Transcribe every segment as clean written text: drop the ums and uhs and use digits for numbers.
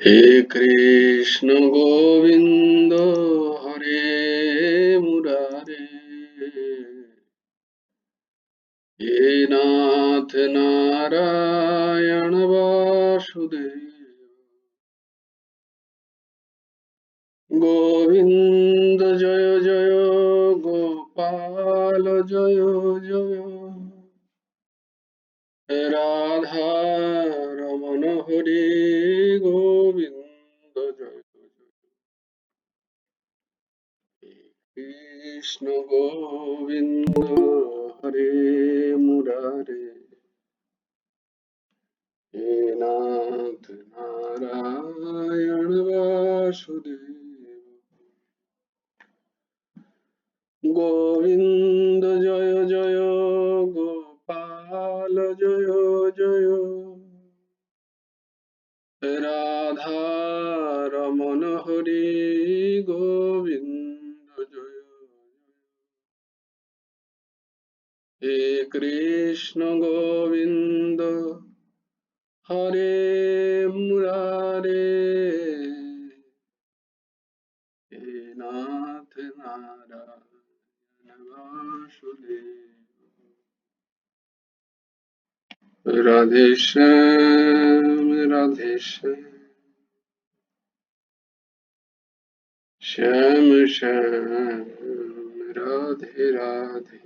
हे कृष्ण गोविंद हरे मुरारे, हे नाथ नारायण वासुदेव, गोविंद जय जय गोपाल जय जय, राधा रमण हरे गोविंद जय कृष्ण गोविंद हरे मुरारे, हे नाथ नारायण वासुदेव, गोविंद जय जय गोपाल जय जय, राधा रमण हरि गोविंद जय, हे कृष्ण गोविंद हरे मुरारे, हे नाथ नारायण वासुदेव, राधे श्याम राधे श्याम, श्याम श्याम राधे राधे,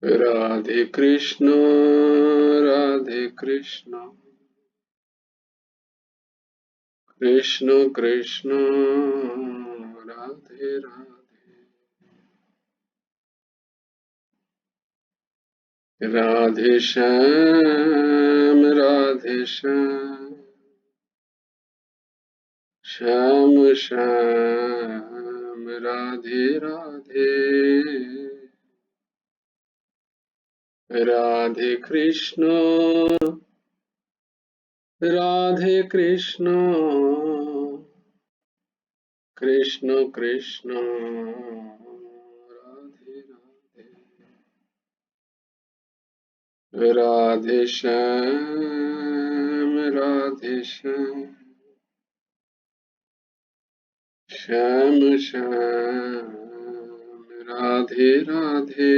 राधे कृष्ण कृष्ण कृष्ण राधे राधे, राधे श्याम श्याम श्याम राधे राधे, राधे कृष्ण कृष्ण कृष्ण राधे राधे, राधे श्याम श्याम श्याम राधे राधे,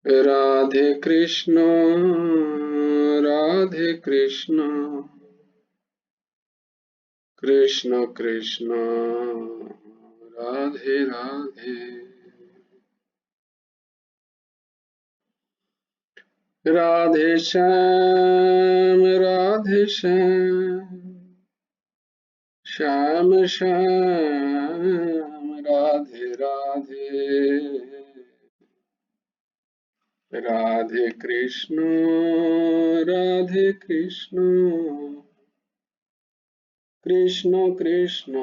राधे कृष्ण कृष्ण कृष्ण राधे राधे, राधे श्याम श्याम श्याम राधे राधे, राधे कृष्ण कृष्ण कृष्ण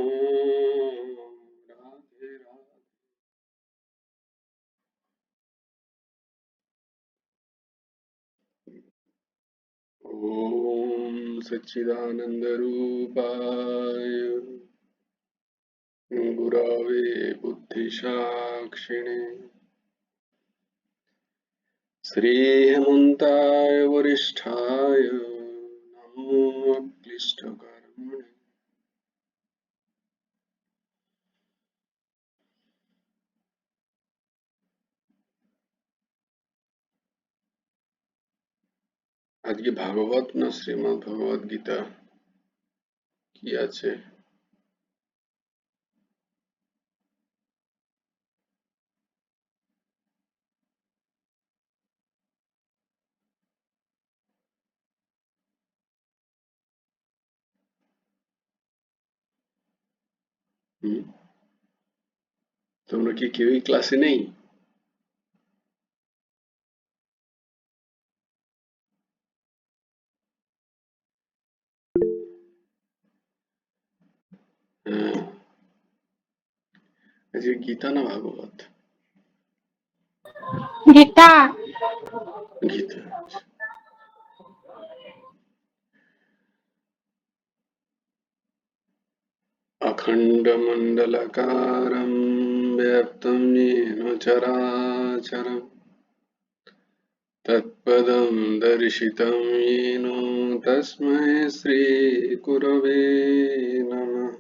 राधे राधे, ओम सच्चिदानंद रूपाय गुरवे बुद्धिसाक्षिणे श्रीहमन्ताय वरिष्ठाय नमो क्लिष्टकर्मणे, আজকে ভাগবত না শ্রীমদ্ ভগবদ গীতা কি আছে? তোমরা কি কেউই ক্লাসে নেই? হ্যাঁ, আজকে গীতা না ভাগবত? গীতা। গীতা। अखण्डमण्डलकारं व्याप्तं येन चराचरं तत्पदं दर्शितं येन तस्मै श्रीगुरवे नमः।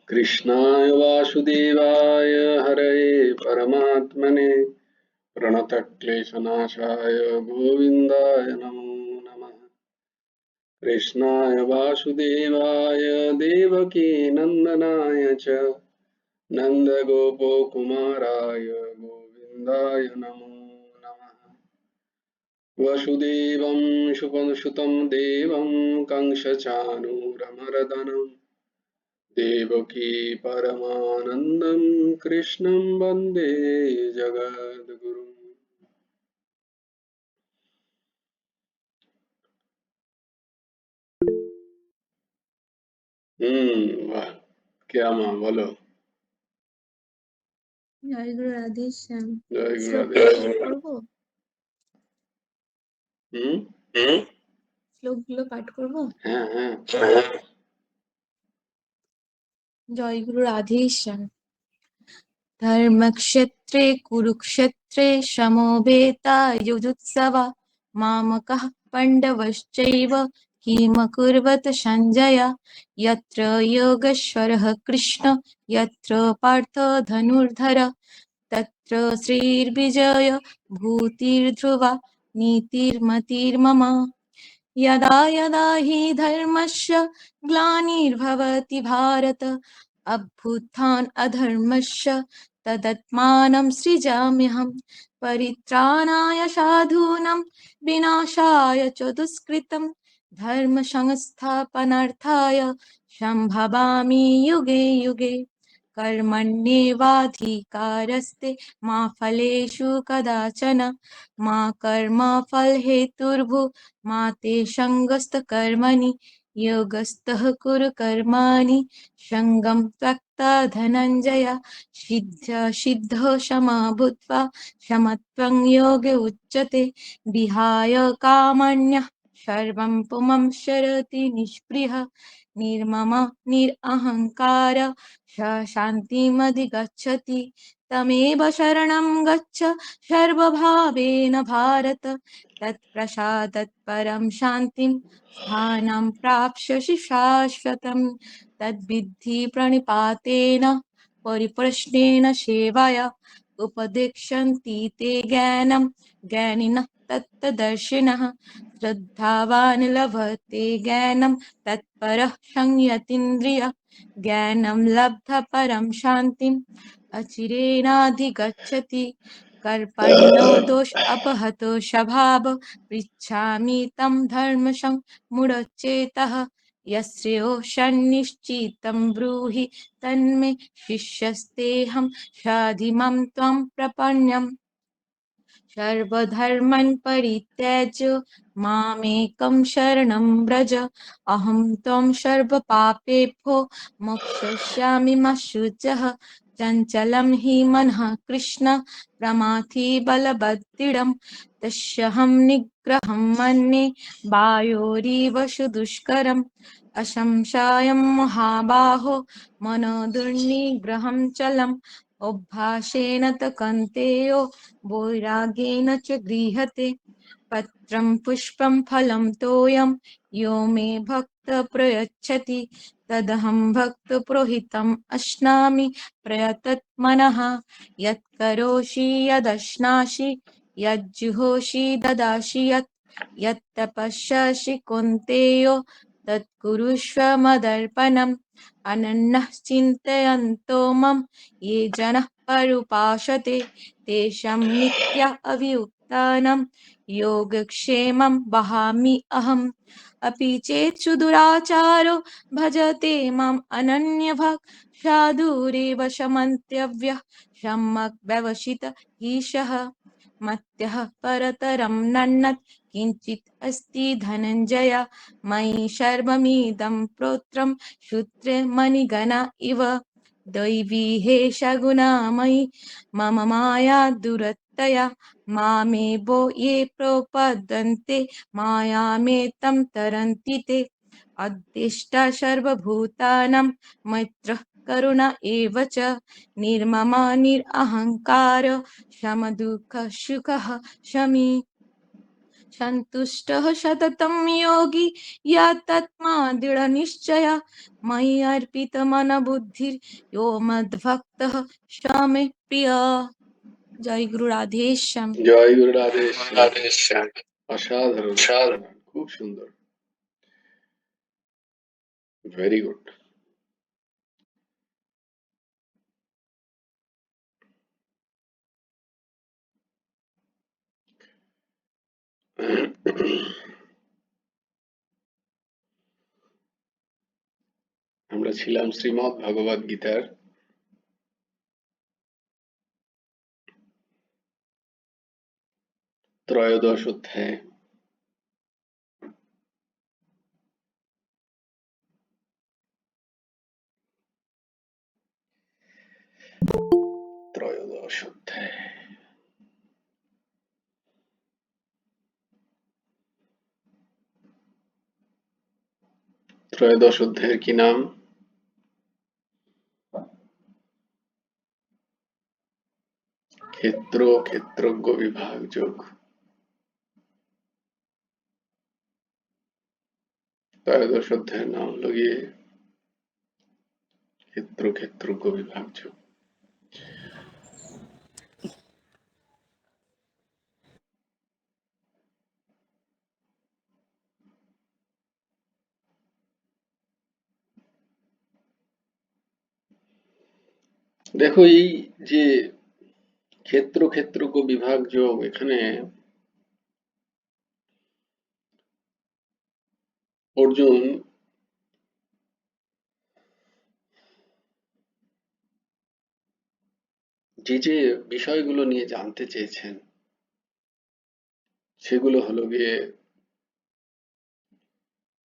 कृष्णाय वासुदेवाय हरये परमात्मने प्रणतक्लेशनाशाय गोविन्दाय नमो नमः। कृष्णाय वासुदेवाय देवकीनन्दनाय च नन्दगोपकुमाराय गोविन्दाय नमो नमः। वसुदेवं सुतं देवं कंसचाणूरमर्दनं देवकी परमानन्दं कृष्णं वन्दे जगद्गुरुम्। वाह, क्या माँ बोलो। জয় গুরু রাধেশ্যাম। जय गुरु শ্লোক राधेश्याम। পাঠ করবো? শ্লোকগুলো পাঠ করবো? हाँ हाँ। জয় গুরু রাধেশ্যাম। ধর্মক্ষেত্রে কুরুক্ষেত্রে সমবেতাयुजुत्सव मामकः पाण्डवश्चैव किमकुर्वत सञ्जय यत्र योगेश्वरः कृष्ण यत्र पार्थो धनुर्धर तत्र श्रीर्विजय भूतिर्ध्रुवा नीतिर्मतिर्मम यदा यदा हि धर्मस्य ग्लानिर्भवति भारत अभ्युत्थान अधर्मस्य तदात्मानं सृजाम्यहं परित्राणाय साधूनां विनाशाय च दुष्कृतं धर्म संस्थापनार्थाय संभवामि युगे युगे कर्मण्येवाधिकारस्ते मा फलेषु कदाचन मा कर्मफलहेतुर्भुः मा ते सङ्गस्तकर्मणि योगस्थः कुरु कर्माणि सङ्गं त्यक्ता धनञ्जय सिद्ध क्षमा भूत्वा समत्वं योगे उच्यते विहाय कामन्यः सर्वं पुमं शरति निष्पृह निर्मम निरहङ्कार स शान्तिमधिगच्छति तमेव शरणं गच्छ सर्वभावेन भारत तत्प्रसादात् परं शान्तिं स्थानं प्राप्स्यसि शाश्वतं तद्विद्धि प्रणिपातेन परिप्रश्नेन सेवया उपदेक्षन्ति ते ज्ञानं ज्ञानिनः तत्त्वदर्शिनः श्रद्धावान् लभते ज्ञानं तत्परः संयतीन्द्रियः ज्ञानं लब्ध्वा परं शान्तिम् अचिरेणाधिगच्छति कर्पण्यो दोष अपहतो स्वभाव पृच्छामि तं धर्मसं मूढचेतः यस्यो सन्निश्चितं ब्रूहि तन्मे शिष्यस्तेऽहं शाधिमं त्वं प्रपन्नम् सर्वधर्मान् परित्यज्य मामेकं शरणं व्रज अहं त्वं सर्वपापेभ्यो मोक्षयिष्यामि मा शुचः चञ्चलं हि मनः कृष्ण प्रमाथि बलवद्दृढं तस्यहं निग्रहं मन्ये वायोरिव सुदुष्करम् असंशयं महाबाहो मनोदुर्निग्रहं चलम् अभ्यासेन तु कौन्तेयो वैराग्येन च गृह्यते पत्रं पुष्पं फलं तोयं यो मे भक्त प्रयच्छति तदहं भक्तपुरोहितम् अश्नामि प्रयतत्मनः यत्करोषि यदश्नासि यज्जुहोषि ददासि यत्तपस्यसि कौन्तेयो तत्कुरुष्व मदर्पणम् अनन्यः चिन्तयन्तो मम ये जनः पर्युपासते तेषां नित्या अभियुक्तानां योगक्षेमं वहामि अहम् अपि चेत् सुदुराचारो भजते माम् अनन्यभक् साधुरेव समन्त्यव्यः सम्यक् व्यवसित ईशः मत्यः परतरं नन्नत् किञ्चित् अस्ति धनञ्जय मयि सर्वमिदं प्रोत्रं सूत्रे मणिगणा इव दैवी हेषा गुणामयी मम माया दुरत्यया मामेवो ये प्रपद्यन्ते मायामेतं तरन्ति ते अद्वेष्टा सर्वभूतानां मैत्रः करुण एव च निर्मम निरहङ्कार समदुःखसुखः शमी सन्तुष्टः सततं योगी यतात्मा दृढनिश्चय मयि अर्पितमनोबुद्धिर् यो मद्भक्तः स मे प्रियः। जय गुरु राधेश्याम। জয় গুরু রাধেশ্যাম। অসাধারণ, অসাধারণ, খুব সুন্দর, ভেরি গুড। আমরা ছিলাম শ্রীমদ্ ভগবদ গীতার ত্রয়োদশ অধ্যায়ে। ত্রয়োদশ অধ্যায়, ত্রয়োদশ অধ্যায়ের কি নাম? ক্ষেত্র ক্ষেত্রজ্ঞ বিভাগ যোগ। ত্রয়োদশ অধ্যায়ের নাম হলো গিয়ে ক্ষেত্র ক্ষেত্রজ্ঞ বিভাগ যোগ। দেখো, এই যে ক্ষেত্র ক্ষেত্রজ্ঞ বিভাগ যোগ, এখানে অর্জুন যে যে বিষয়গুলো নিয়ে জানতে চেয়েছেন সেগুলো হলো গিয়ে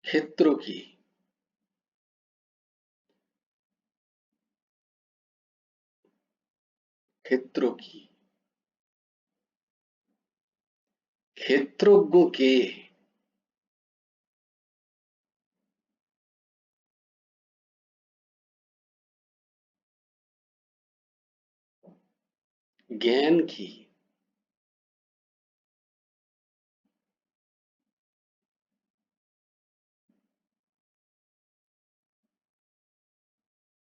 ক্ষেত্র কি, ক্ষেত্র কি, ক্ষেত্রজ্ঞ কে, জ্ঞান কি,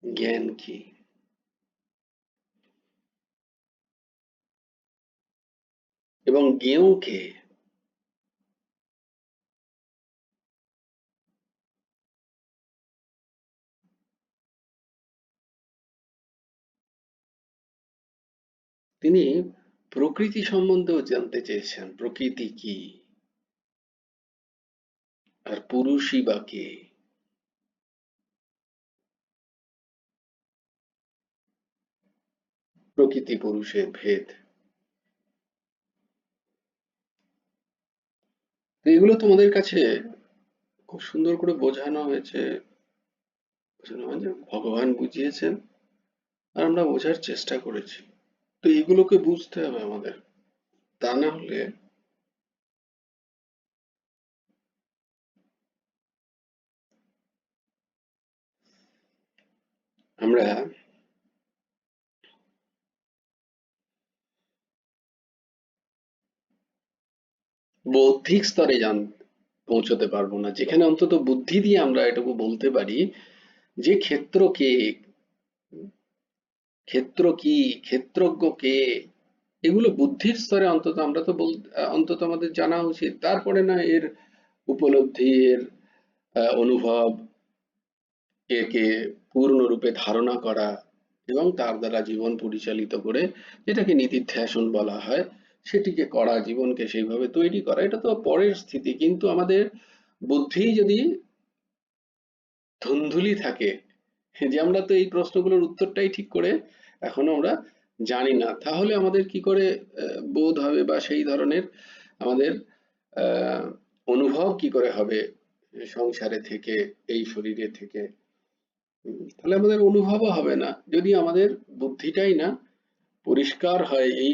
জ্ঞান কি, এবং জ্ঞেয় কে। তিনি প্রকৃতি সম্বন্ধেও জানতে চেয়েছেন, প্রকৃতি কি, আর পুরুষই বা কে, প্রকৃতি পুরুষের ভেদ। তো এগুলো তোমাদের কাছে খুব সুন্দর করে বোঝানো হয়েছে, ভগবান বুঝিয়েছেন আর আমরা বোঝার চেষ্টা করেছি। তো এগুলোকে বুঝতে হবে আমাদের, তা না হলে আমরা বৌদ্ধিক স্তরে পৌঁছতে পারবো না, যেখানে অন্তত বুদ্ধি দিয়ে আমরা এটুকু বলতে পারি যে ক্ষেত্র কে, ক্ষেত্র কি, ক্ষেত্রজ্ঞ কে, এগুলো বুদ্ধির স্তরে অন্তত আমরা তো অন্তত আমাদের জানা উচিত। তারপরে না এর উপলব্ধি, এর অনুভব, একে পূর্ণরূপে ধারণা করা এবং তার দ্বারা জীবন পরিচালিত করে, যেটাকে নীতিধ্যাসন বলা হয়, সেটিকে করা, জীবনকে সেইভাবে তৈরি করা, এটা তো পরের স্থিতি। কিন্তু আমাদের বুদ্ধি যদি ধুন্ধুলি থাকে যে আমরা তো এই প্রশ্নগুলোর উত্তরটাই ঠিক করে এখনো আমরা জানি না, তাহলে আমাদের কি করে বোধ হবে, বা সেই ধরনের আমাদের আহ অনুভব কি করে হবে সংসারে থেকে, এই শরীরে থেকে। তাহলে আমাদের অনুভবও হবে না যদি আমাদের বুদ্ধিটাই না পরিষ্কার হয় এই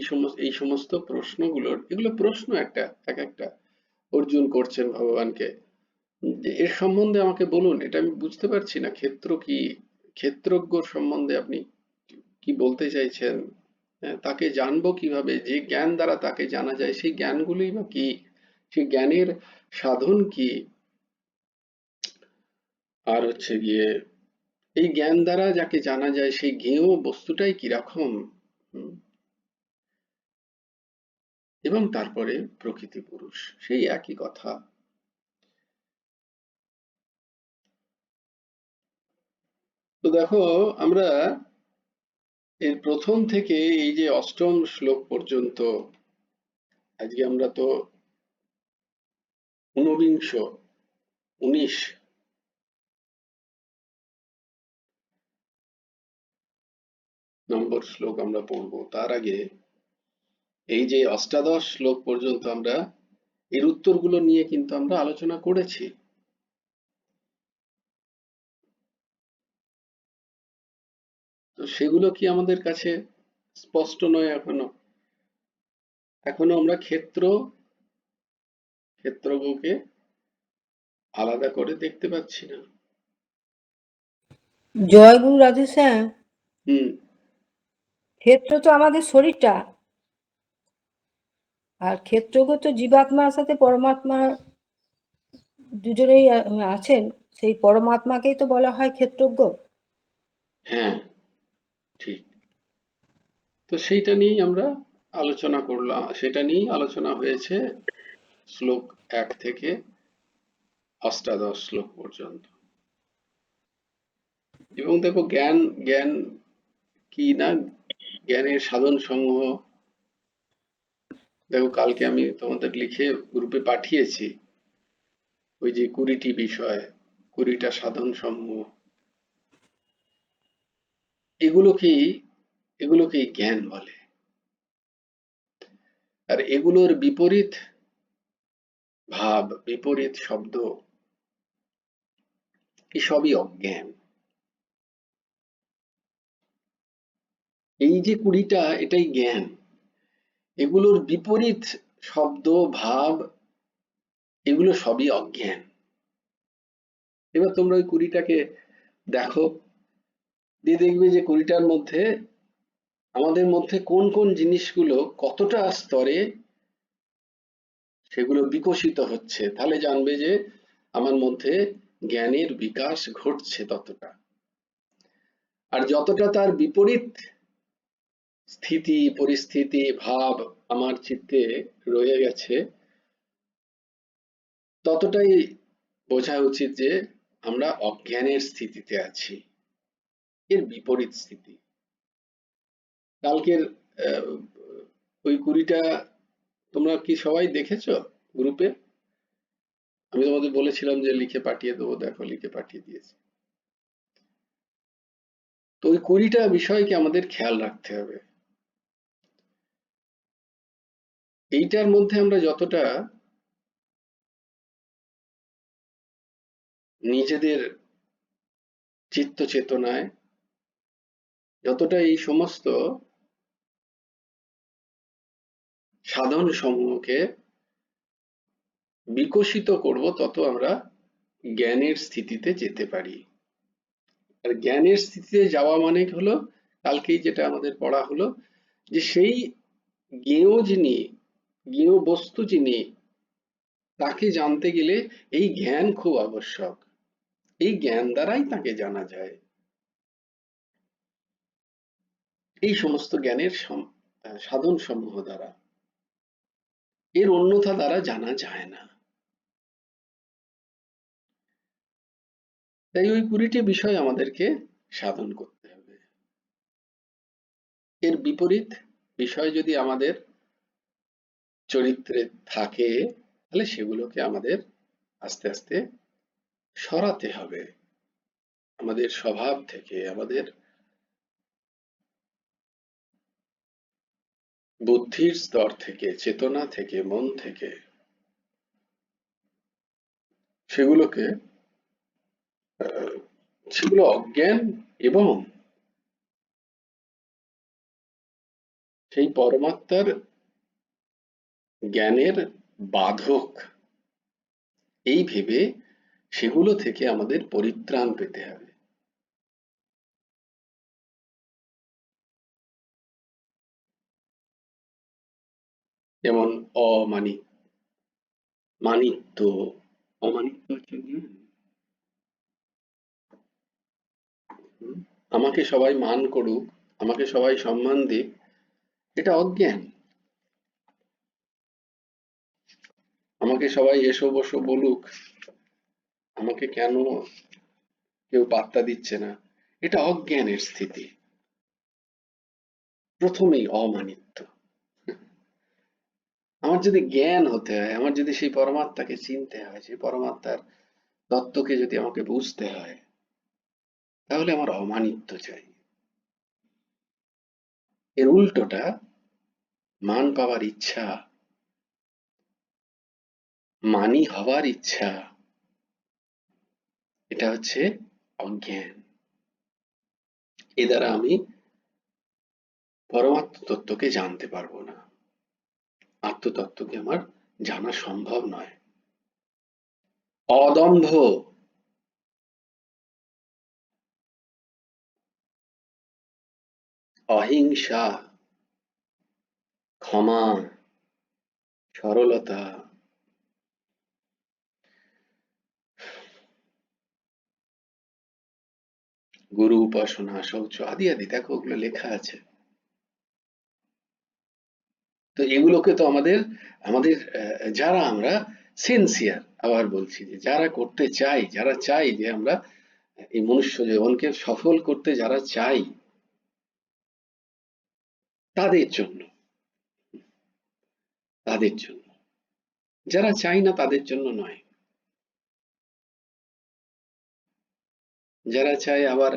সমস্ত প্রশ্নগুলোর। এগুলো প্রশ্ন একটা, এক একটা অর্জুন করছেন ভগবানকে যে এর সম্বন্ধে আমাকে বলুন, এটা আমি বুঝতে পারছি না, ক্ষেত্র কি, ক্ষেত্রজ্ঞ সম্বন্ধে আপনি কি বলতে চাইছেন? তাকে জানবো কিভাবে? যে জ্ঞান দ্বারা তাকে জানা যায় সেই জ্ঞানগুলোই বা কি? সেই জ্ঞানের সাধন কি? আর হচ্ছে গিয়ে এই জ্ঞান দ্বারা যাকে জানা যায় সেই জ্ঞেয় বস্তুটাই কিরকম? হুম, এবং তারপরে প্রকৃতি পুরুষ, সেই একই কথা। তো দেখো, আমরা এর প্রথম থেকে এই যে অষ্টম শ্লোক পর্যন্ত, আজকে আমরা তো ঊনবিংশ 19 নম্বর শ্লোক আমরা পড়বো। তার আগে এই যে অষ্টাদশ শ্লোক পর্যন্ত আমরা এর উত্তরগুলো নিয়ে কিন্তু আমরা আলোচনা করেছি। তো সেগুলো কি আমাদের কাছে স্পষ্ট নয় এখনো? এখনো আমরা ক্ষেত্রজ্ঞকে আলাদা করে দেখতে পাচ্ছি না। জয় গুরু রাধেশ্যাম। হুম। ক্ষেত্র তো আমাদের শরীরটা, আর ক্ষেত্রজ্ঞ তো জীবাত্মার সাথে পরমাত্মার দুজনেই আছেন। সেই পরমাত্মাকেই তো বলা হয় ক্ষেত্রজ্ঞ। হ্যাঁ, ঠিক। তো সেইটা নিয়েই আমরা আলোচনা করলাম, সেটা নিয়েই আলোচনা হয়েছে শ্লোক 1 থেকে অষ্টাদশ শ্লোক পর্যন্ত। এবং দেখো, জ্ঞান জ্ঞান কি না, জ্ঞানের সাধন সমূহ, দেখো কালকে আমি তোমাদের লিখে গ্রুপে পাঠিয়েছি ওই যে 20টি বিষয়, 20টা সাধন সমূহ, এগুলোকেই এগুলোকেই জ্ঞান বলে। আর এগুলোর বিপরীত ভাব, বিপরীত শব্দ, এসবই অজ্ঞান। এই যে 20টা, এটাই জ্ঞান। এগুলোর বিপরীত শব্দ, ভাব, এগুলো সবই অজ্ঞান। এবার তোমরা ওই 20টাকে দেখো, দিয়ে দেখবে যে 20টার মধ্যে আমাদের মধ্যে কোন কোন জিনিসগুলো কতটা স্তরে সেগুলো বিকশিত হচ্ছে, তাহলে জানবে যে আমার মধ্যে জ্ঞানের বিকাশ ঘটছে ততটা। আর যতটা তার বিপরীত স্থিতি, পরিস্থিতি, ভাব আমার চিত্তে রয়ে গেছে, ততটাই বোঝা উচিত যে আমরা অজ্ঞানের স্থিতিতে আছি, এর বিপরীত স্থিতি। কালকের ওই 20টা তোমরা কি সবাই দেখেছো গ্রুপে? আমি তোমাদের বলেছিলাম যে লিখে পাঠিয়ে দেবো, দেখো লিখে পাঠিয়ে দিয়েছি। তো ওই 20টা বিষয়কে আমাদের খেয়াল রাখতে হবে। এইটার মধ্যে আমরা যতটা নিজেদের চিত্ত চেতনায় যতটা এই সমস্ত সাধন সমূহকে বিকশিত করব, তত আমরা জ্ঞানের স্থিতিতে যেতে পারি। আর জ্ঞানের স্থিতিতে যাওয়া মানে হলো, কালকেই যেটা আমাদের পড়া হলো, যে সেই জ্ঞেয় যিনি, জ্ঞেয় বস্তু যিনি, তাকে জানতে গেলে এই জ্ঞান খুব আবশ্যক। এই জ্ঞান দ্বারাই তাকে জানা যায়। এই সমস্ত জ্ঞানের সাধন সমূহ দ্বারা, এর অন্যথা দ্বারা জানা যায় না। তাই ওই 20টি বিষয় আমাদেরকে সাধন করতে হবে। এর বিপরীত বিষয় যদি আমাদের চরিত্রে থাকে, তাহলে সেগুলোকে আমাদের আস্তে আস্তে সরাতে হবে আমাদের স্বভাব থেকে, আমাদের বুদ্ধির স্তর থেকে, চেতনা থেকে, মন থেকে। সেগুলোকে সেগুলো অজ্ঞান এবং সেই পরমাত্মার জ্ঞানের বাধক, এই ভেবে সেগুলো থেকে আমাদের পরিত্রাণ পেতে হবে। যেমন মানিত্য, অমানিত্য হচ্ছে জ্ঞান। আমাকে সবাই মান করুক, আমাকে সবাই সম্মান দিক, এটা অজ্ঞান। আমাকে সবাই এসো বসো বলুক, আমাকে কেন কেউ পাত্তা দিচ্ছে না, এটা অজ্ঞানের স্থিতি। প্রথমেই অমানিত্য। আমার যদি জ্ঞান হতে হয়, আমার যদি সেই পরমাত্মাকে চিনতে হয়, সেই পরমাত্মার তত্ত্বকে যদি আমাকে বুঝতে হয়, তাহলে আমার অমানিত্য চাই। এর উল্টোটা মান পাওয়ার ইচ্ছা, মানি হওয়ার ইচ্ছা, এটা হচ্ছে অজ্ঞান। এ দ্বারা আমি পরমাত্ম তত্ত্বকে জানতে পারবো না, আত্মতত্ত্বকে আমার জানা সম্ভব নয়। অদম্ভ, অহিংসা, ক্ষমা, সরলতা, গুরু উপাসনা, শৌচ আদি আদি, দেখো ওগুলো লেখা আছে। তো এগুলোকে তো আমাদের আমাদের যারা আমরা সিনসিয়ার, আবার বলছি যে যারা করতে চাই, যারা চাই যে আমরা এই মনুষ্য জীবনকে সফল করতে যারা চাই, তাদের জন্য, তাদের জন্য। যারা চাই না তাদের জন্য নয়। যারা চায় আবার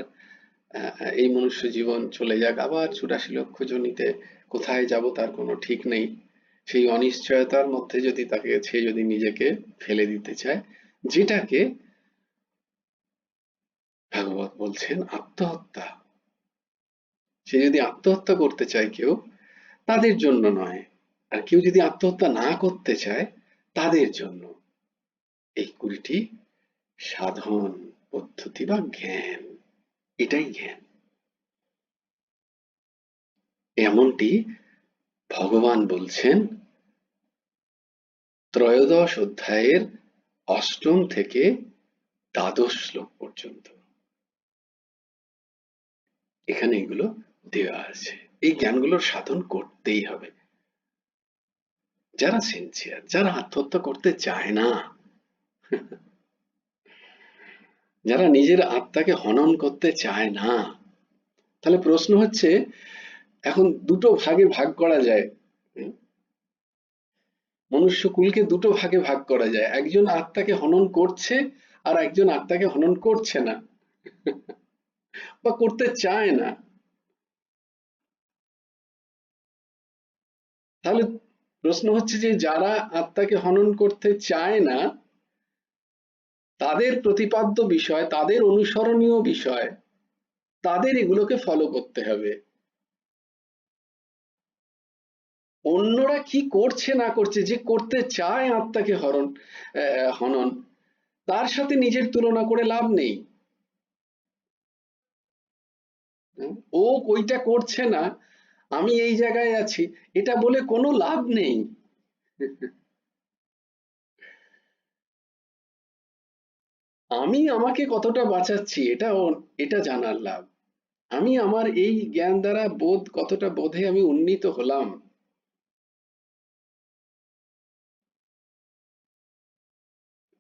এই মনুষ্য জীবন চলে যাক, আবার ৮৪ লক্ষ জনিতে কোথায় যাব তার কোনো ঠিক নেই, সেই অনিশ্চয়তার মধ্যে যদি তাকে, সে যদি নিজেকে ফেলে দিতে চায়, যেটাকে ভাগবত বলছেন আত্মহত্যা, সে যদি আত্মহত্যা করতে চায় কেউ, তাদের জন্য নয়। আর কেউ যদি আত্মহত্যা না করতে চায়, তাদের জন্য এই ২০টি সাধন পদ্ধতি বা জ্ঞান, এটাই জ্ঞান। এমনটি ভগবান বলছেন ত্রয়োদশ অধ্যায়ের ৮ম থেকে ১২শ শ্লোক পর্যন্ত। এখানে এগুলো দেওয়া আছে। এই জ্ঞানগুলোর সাধন করতেই হবে। যারা সিনসিয়ার, যারা আত্মহত্যা করতে চায় না, যারা নিজের আত্মাকে হনন করতে চায় না, তাহলে প্রশ্ন হচ্ছে, এখন দুটো ভাগে ভাগ করা যায়, মনুষ্য কুলকে দুটো ভাগে ভাগ করা যায়, একজন আত্মাকে হনন করছে আর একজন আত্মাকে হনন করছে না বা করতে চায় না। তাহলে প্রশ্ন হচ্ছে যে যারা আত্মাকে হনন করতে চায় না, তাদের প্রতিপাদ্য বিষয়, তাদের অনুসরণীয় বিষয়, তাদের এগুলোকে ফলো করতে হবে। অন্যরা কি করছে না করছে, যে করতে চায় আত্মাকে হনন, তার সাথে নিজের তুলনা করে লাভ নেই। ও ওইটা করছে না, আমি এই জায়গায় আছি, এটা বলে কোনো লাভ নেই। আমি আমাকে কতটা বাঁচাচ্ছি, এটা জানার লাভ। আমি আমার এই জ্ঞান দ্বারা কতটা বোধে আমি উন্নীত হলাম,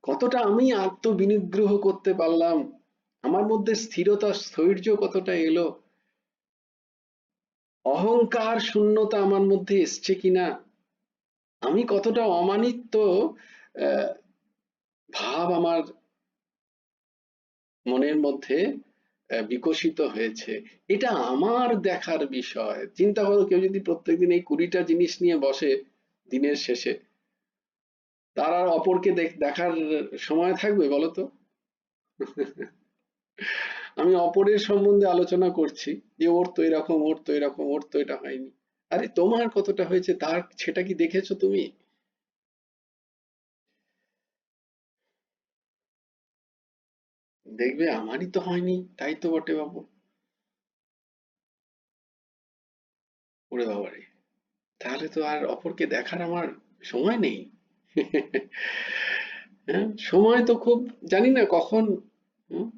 কতটা আমি আত্মবিনিগ্রহ করতে পারলাম, আমার মধ্যে স্থিরতা স্থৈর্য কতটা এলো, অহংকার শূন্যতা আমার মধ্যে এসছে কিনা, আমি কতটা অমানিত্য ভাব আমার মনের মধ্যে বিকশিত হয়েছে, এটা আমার দেখার বিষয়। চিন্তা করো, কেউ যদি প্রত্যেকদিন এই ২০টা জিনিস নিয়ে বসে দিনের শেষে, তার আর অপরকে দেখার সময় থাকবে বলতো? আমি অপরের সম্বন্ধে আলোচনা করছি যে ওর তো এরকম, ওর তো এরকম, ওর তো এটা হয়নি। আরে তোমার কতটা হয়েছে তার সেটা কি দেখেছো তুমি? দেখবে আমারই তো হয়নি, তাই তো বটে বাবু। ওরে বাবারে, তাহলে তো আর অপরকে দেখার আমার সময় নেই। হ্যাঁ, সময় তো খুব, জানি না কখন, হুম,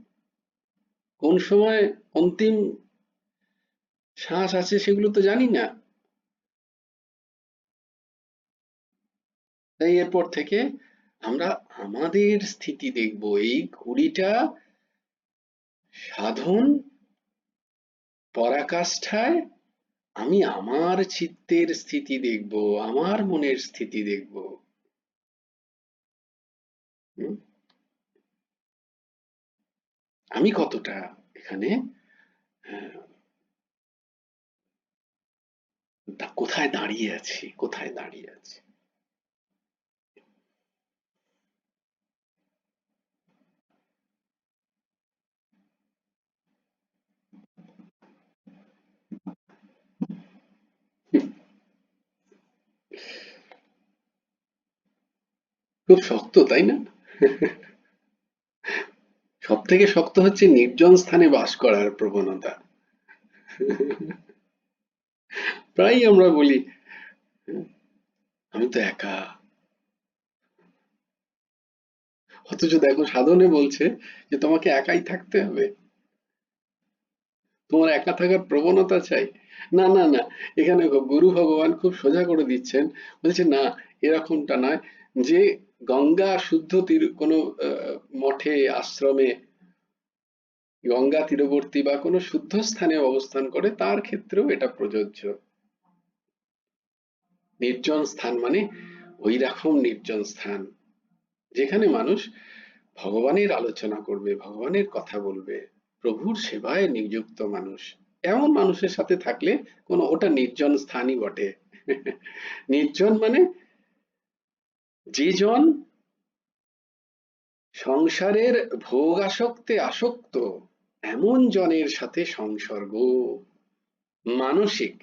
কোন সময় অন্তিম শ্বাস আছে সেগুলো তো জানি না। তাই এরপর থেকে আমরা আমাদের স্থিতি দেখব, এই ঘড়িটা সাধন পরাকাষ্ঠায় আমি আমার চিত্তের স্থিতি দেখব, আমার মনের স্থিতি দেখব। হুম? আমি কতটা এখানে কোথায় দাঁড়িয়ে আছি, কোথায় দাঁড়িয়ে আছি। খুব শক্ত, তাই না? সব থেকে শক্ত হচ্ছে নির্জন স্থানে বাস করার প্রবণতা। প্রায়ই আমরা বলি, আমি তো একা। অথচ দেখো সাধনে বলছে যে তোমাকে একাই থাকতে হবে, তোমার একা থাকার প্রবণতা চাই। না না না, এখানে গুরু ভগবান খুব সোজা করে দিচ্ছেন, বলছে না, এরকমটা নয়। যে গঙ্গা শুদ্ধ তীর কোনো মঠে আশ্রমে, গঙ্গা তীরবর্তী বা কোনো শুদ্ধ স্থানে অবস্থান করে তার ক্ষেত্রেও এটা প্রযোজ্য। নির্জন স্থান মানে ওই রকম নির্জন স্থান যেখানে মানুষ ভগবানের আলোচনা করবে, ভগবানের কথা বলবে, প্রভুর সেবায় নিযুক্ত মানুষ। এমন মানুষের সাথে থাকলে কোনো, ওটা নির্জন স্থানই বটে। নির্জন মানে যে জন সংসারের ভোগ আসক্তে আসক্ত, এমন জনের সাথে সংসর্গ। মানসিক,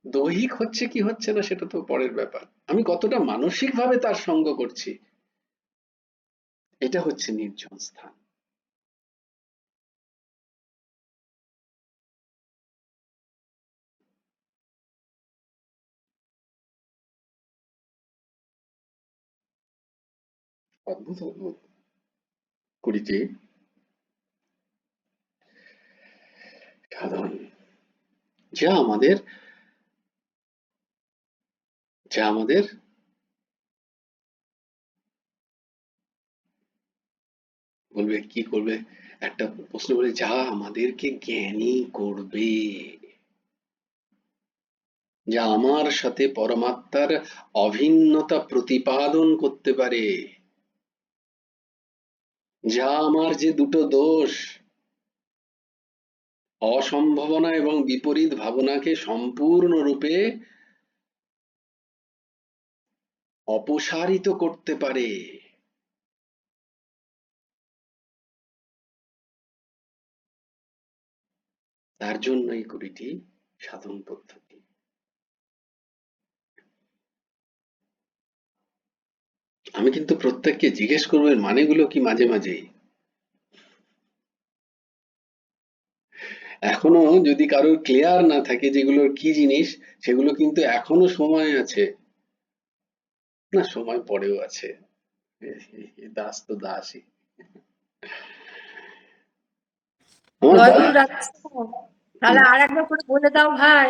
দৈহিক হচ্ছে কি হচ্ছে না সেটা তো পরের ব্যাপার, আমি কতটা মানসিক ভাবে তার সঙ্গ করছি, এটা হচ্ছে নির্জন স্থান। অদ্ভুত অদ্ভুত কুড়িটি সাধন, যা আমাদের, যা আমাদের বলবে কি করবে, একটা প্রশ্ন বলে, যা আমাদেরকে জ্ঞানী করবে, যা আমার সাথে পরমাত্মার অভিন্নতা প্রতিপাদন করতে পারে, যা আমার যে দুটো দোষ, অসম্ভাবনা এবং বিপরীত ভাবনাকে সম্পূর্ণরূপে অপসারিত করতে পারে, তার জন্য এই কুড়িটি সাধন পদ্ধতি। আমি কিন্তু প্রত্যেককে জিজ্ঞেস করবো এর মানেগুলো কি মাঝে মাঝেই। এখনো যদি কারোর ক্লিয়ার না থাকে যেগুলোর কি জিনিস, সেগুলো কিন্তু এখনো সময় আছে। না, সময় পরেও আছে। দাস তো দাসই। আমার জয় গুরু রাধেকৃষ্ণ। তাহলে আর একবার করে বলে দাও ভাই,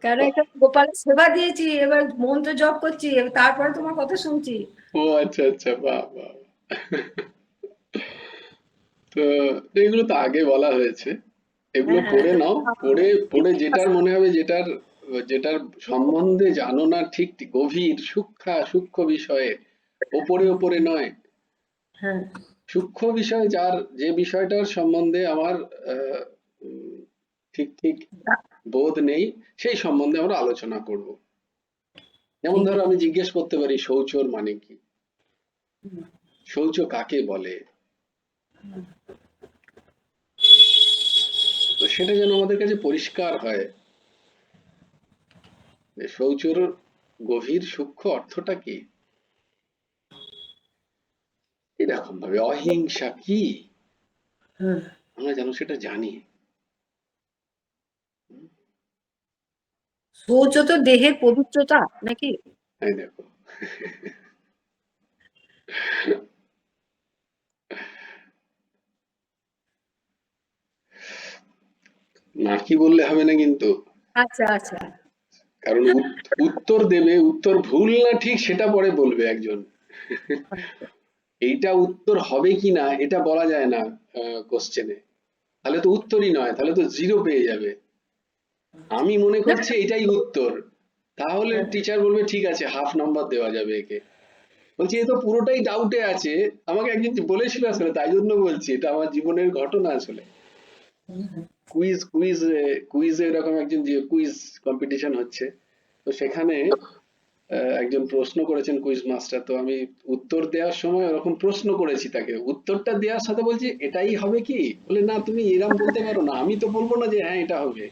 কেন এটা গোপালের সেবা দিয়েছি, এবার মন্ত্র জপ করছি, তারপরে তোমার কথা শুনছি। ও আচ্ছা আচ্ছা, বাহ বাহ। তো এগুলো তো আগে বলা হয়েছে, এগুলো হ্যাঁ, পড়ে নাও, পড়ে পড়ে যেটার মনে হবে, যেটার যেটার সম্বন্ধে জানো না ঠিক গভীর সূক্ষ্ম বিষয়ে, ওপরে ওপরে নয়, হ্যাঁ, সূক্ষ্ম বিষয়, যার যে বিষয়টার সম্বন্ধে আমার আহ, উম, ঠিক ঠিক বোধ নেই, সেই সম্বন্ধে আমরা আলোচনা করব। যেমন ঠিক ধরো আমি আছে। জিজ্ঞেস করতে পারি শৌচর মানে কি, শৌচ কাকে বলে, তো সেটা যেন আমাদের কাছে পরিষ্কার হয় যে শৌচর গভীর সূক্ষ্ম অর্থটা কি। এরকম ভাবে অহিংসা কি হ্যাঁ, আমরা যেন সেটা জানি। শৌচ তো দেহের পবিত্রতা নাকি? এই দেখো, নাকি বললে হবে না কিন্তু, আচ্ছা আচ্ছা। কারণ উত্তর দেবে, উত্তর ভুল না ঠিক সেটা পরে বলবে একজন। এইটা উত্তর হবে কি না এটা বলা যায় না কোশ্চেনে, তাহলে তো উত্তরই নয়, তাহলে তো জিরো পেয়ে যাবে। আমি মনে না, করছি এটাই উত্তর, তাহলে হ্যাঁ, টিচার বলবে ঠিক আছে, হাফ নাম্বার দেওয়া যাবে একে। বলছি এ তো পুরোটাই ডাউটে আছে, আমাকে একদিন বলেছিল আসলে, তাই জন্য বলছি, এটা আমার জীবনের ঘটনা আসলে। কুইজ কুইজ কুইজে এরকম একজন যে কুইজ কম্পিটিশন হচ্ছে, তো সেখানে একজন প্রশ্ন করেছেন কুইজ মাস্টার, তো আমি উত্তর দেওয়ার সময় ওরকম প্রশ্ন করেছি তাকে, উত্তরটা দেওয়ার সাথে বলছি এটাই হবে কি, বলে না তুমি এরম বলতে পারো না, আমি তো বলবো না যে হ্যাঁ এটা হবে,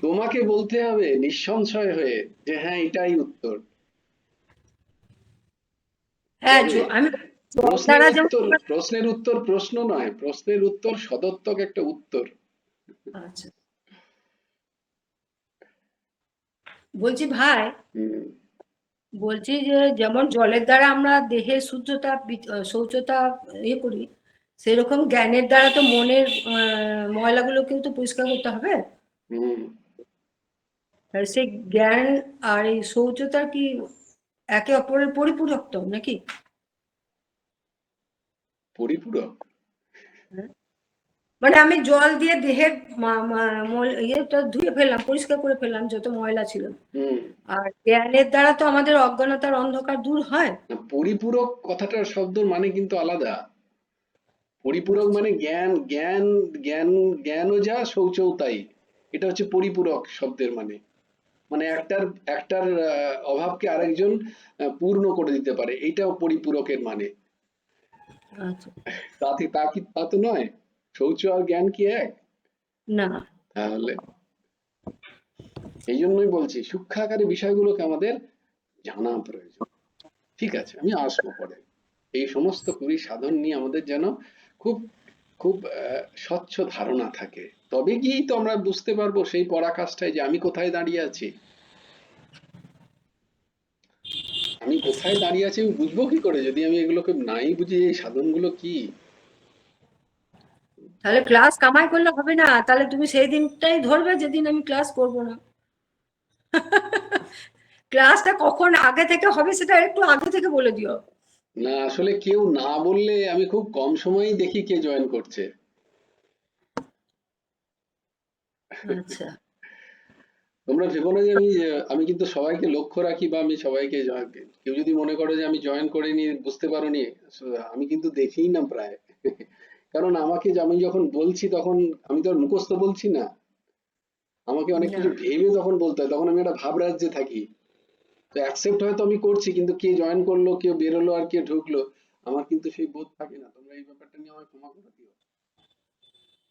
তোমাকে বলতে হবে নিঃসংশয় হয়ে যে হ্যাঁ এটাই উত্তর। হ্যাঁ, তবে আমি জল প্রশ্নের দ্বারা যেমন উত্তর, প্রশ্নের উত্তর প্রশ্ন নয়, প্রশ্নের উত্তর সদর্থক একটা উত্তর। আচ্ছা, বলছি ভাই, হুম বলছি যে যেমন জলের দ্বারা আমরা দেহের শুদ্ধতা শৌচতা ইয়ে করি, সেরকম জ্ঞানের দ্বারা তো মনের ময়লাগুলোকেও তো পরিষ্কার করতে হবে। হুম। আর সেই জ্ঞান আর এই শৌচতা কি একে অপরের পরিপূরক তো নাকি? পরিপূরক। মানে আমি জল দিয়ে দেহের ইয়েটা ধুয়ে ফেললাম, পরিষ্কার করে ফেললাম যত ময়লা ছিল, হুম। আর জ্ঞানের দ্বারা তো আমাদের অজ্ঞানতার অন্ধকার দূর হয়। না, পরিপূরক কথাটার শব্দ মানে কিন্তু আলাদা। পরিপূরক মানে জ্ঞান, জ্ঞান, জ্ঞান, জ্ঞানও যা শৌচও তাই, এটা হচ্ছে পরিপূরক শব্দের মানে। মানে একটার একটার অভাবকে আরেকজন পূর্ণ করে দিতে পারে, এইটাও পরিপূরকের মানে। আচ্ছা। তাতে তা কি, তা তো নয়, শৌচ আর জ্ঞান কি এক? না। তাহলে এই জন্যই বলছি সূক্ষ্মাকারে বিষয়গুলোকে আমাদের জানা প্রয়োজন। ঠিক আছে, আমি আসবো পরে। এই সমস্ত কুড়ি সাধন নিয়ে আমাদের যেন খুব খুব স্বচ্ছ ধারণা থাকে, তবে গিয়েই তো আমরা বুঝতে পারবো সেই পরাকাষ্ঠায় যে আমি কোথায় দাঁড়িয়ে আছি। আমি কোথায় দাঁড়িয়ে আছি আমি বুঝবো কি করে যদি আমি এগুলোকে নাই বুঝি এই সাধনগুলো কি। তাহলে ক্লাস কামাই করলে হবে না, তাহলে তুমি সেই দিনটাই ধরবে যেদিন আমি ক্লাস করব না। ক্লাসটা কখন আগে থেকে হবে সেটা একটু আগে থেকে বলে দিও। না আসলে কেউ না বললে আমি খুব কম সময়ই দেখি কে জয়েন করছে। আচ্ছা। তোমরা ভেবো না যে আমি কিন্তু সবাইকে লক্ষ্য রাখি বা আমি সবাইকে কেউ যদি মনে করো যে আমি জয়েন করিনি, বুঝতে পারোনি, আমি কিন্তু দেখিই না প্রায়। কারণ আমাকে আমি যখন বলছি তখন আমি তো আর মুখস্থ বলছি না, আমাকে অনেক না। কিছু ভেবে তখন বলতে হয়, তখন আমি একটা ভাব রাজ্যে থাকি। তো অ্যাকসেপ্ট হয়তো আমি করছি, কিন্তু কে জয়েন করলো, কে বেরোলো আর কে ঢুকলো আমার কিন্তু সেই বোধ থাকে না। তোমরা এই ব্যাপারটা নিয়ে আমায় ক্ষমা করে দিও।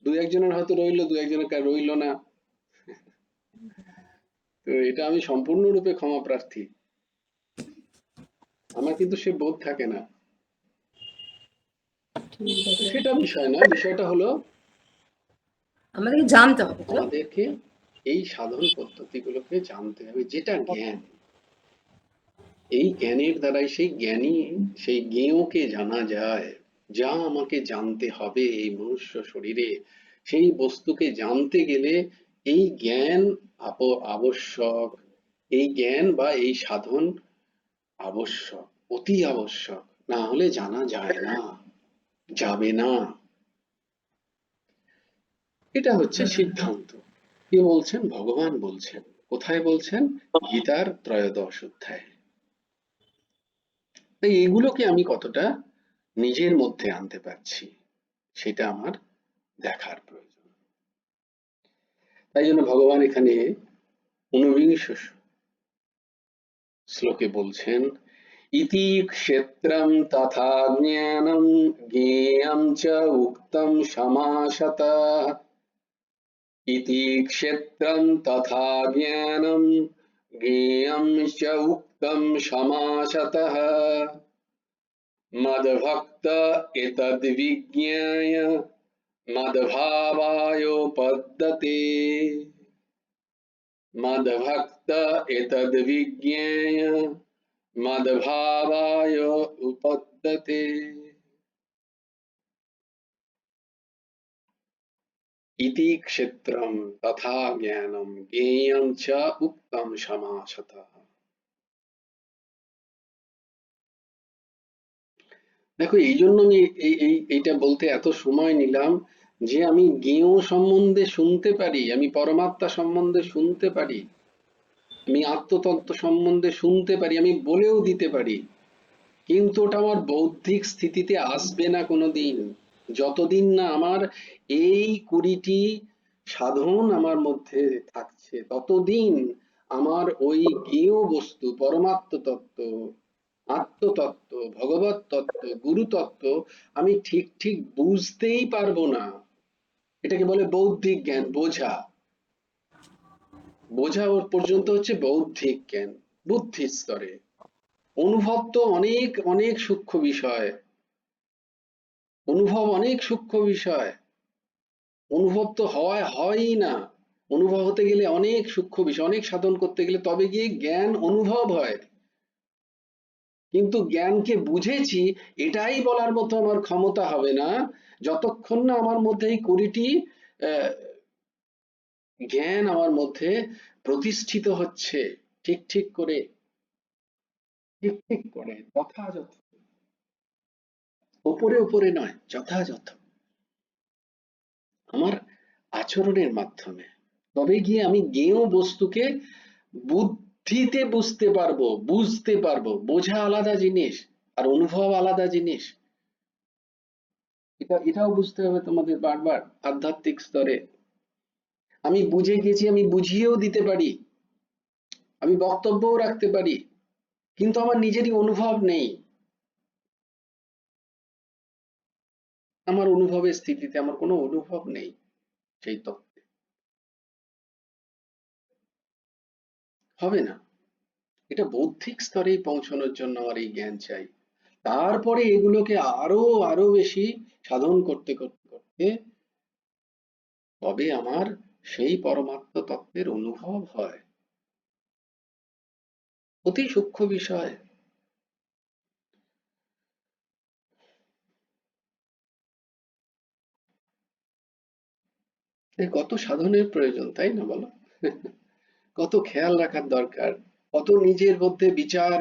দু একজনের হয়তো রইলো, দু একজনের রইলো না, তো এটা আমি সম্পূর্ণরূপে ক্ষমা প্রার্থী। আমার কিন্তু সে বোধ থাকে না। ঠিক তো আছে, সেটা বিষয় না, বিষয়টা হলো আমাদেরকে জানতে হবে তো। আমাদেরকে এই সাধন পদ্ধতিগুলোকে জানতে হবে, যেটা জ্ঞান, এই জ্ঞানের দ্বারাই সেই জ্ঞানী, সেই জ্ঞেয়কে জানা যায়। যা আমাকে জানতে হবে এই মনুষ্য শরীরে, সেই বস্তুকে জানতে গেলে এই জ্ঞান আবশ্যক, এই জ্ঞান বা এই সাধন আবশ্যক, অতি আবশ্যক, না হলে জানা যায় না, যাবে না। এটা হচ্ছে সিদ্ধান্ত। কে বলছেন? ভগবান বলছেন। কোথায় বলছেন? গীতার ত্রয়োদশ অধ্যায়ে। তাই এগুলোকে আমি কতটা নিজের মধ্যে আনতে পারছি সেটা আমার দেখার প্রয়োজন। তাই জন্য ভগবান এখানে ঊনবিংশ শ্লোকে বলছেন, इति क्षेत्रं तथा ज्ञानं ज्ञेयं च उक्तं समासतः इति क्षेत्रं तथा ज्ञानं ज्ञेयं च उक्तं समासतः मद्भक्त एतद्विज्ञाय मद्भावायोपपद्यते मद्भक्त एतद्विज्ञाय मद्भावाय उपपद्यते इति क्षेत्रम तथा ज्ञानम ज्ञेयं च उक्तम समासतः। দেখো এই জন্য আমি এইটা বলতে এত সময় নিলাম যে আমি জ্ঞেয় সম্বন্ধে শুনতে পারি, আমি পরমাত্মা সম্বন্ধে শুনতে পারি, আমি আত্মতত্ত্ব সম্বন্ধে শুনতে পারি, আমি বলেও দিতে পারি, কিন্তু ওটা আমার বৌদ্ধিক স্থিতিতে আসবে না কোনোদিন যতদিন না আমার এই 20টি সাধন আমার মধ্যে থাকছে। ততদিন আমার ওই জ্ঞেয় বস্তু পরমাত্ম তত্ত্ব, আত্মতত্ত্ব, ভগবত তত্ত্ব, গুরু তত্ত্ব আমি ঠিক ঠিক বুঝতেই পারবো না। এটাকে বলে বৌদ্ধিক জ্ঞান, বোঝা। বোঝা ওর পর্যন্ত হচ্ছে বৌদ্ধিক জ্ঞান, বুদ্ধির স্তরে। অনুভব তো অনেক অনেক সূক্ষ্ম বিষয়, অনুভব অনেক সূক্ষ্ম বিষয়, অনুভব তো হয়ই না। অনুভব হতে গেলে অনেক সূক্ষ্ম বিষয়, অনেক সাধন করতে গেলে তবে গিয়ে জ্ঞান অনুভব হয়। কিন্তু জ্ঞানকে বুঝেছি এটাই বলার মতো আমার ক্ষমতা হবে না যতক্ষণ না আমার মধ্যে এই 20টি জ্ঞান আমার মধ্যে প্রতিষ্ঠিত হচ্ছে ঠিক ঠিক করে, ঠিক ঠিক করে, যথাযথ, উপরে উপরে নয়, যথাযথ আমার আচরণের মাধ্যমে। তবে গিয়ে আমি জ্ঞেয় বস্তুকে বুদ্ধিতে বুঝতে পারবো, বুঝতে পারবো। বোঝা আলাদা জিনিস আর অনুভব আলাদা জিনিস। এটাও বুঝতে হবে তোমাদের বারবার আধ্যাত্মিক স্তরে। আমি বুঝে গেছি, আমি বুঝিয়েও দিতে পারি, আমি বক্তব্যও রাখতে পারি, কিন্তু আমার নিজেরই অনুভব নেই। আমার অনুভবের স্থিতিতে আমার কোনো অনুভব নেই সেই তত্ত্বে, হবে না। এটা বৌদ্ধিক স্তরেই পৌঁছানোর জন্য আমার এই জ্ঞান চাই। তারপরে এগুলোকে আরো আরো বেশি সাধন করতে করতে করতে তবে আমার সেই পরমাত্ম তত্ত্বের অনুভব হয়। অতি সূক্ষ্ম বিষয়। কত সাধনের প্রয়োজন, তাই না বলো? কত খেয়াল রাখার দরকার, কত নিজের মধ্যে বিচার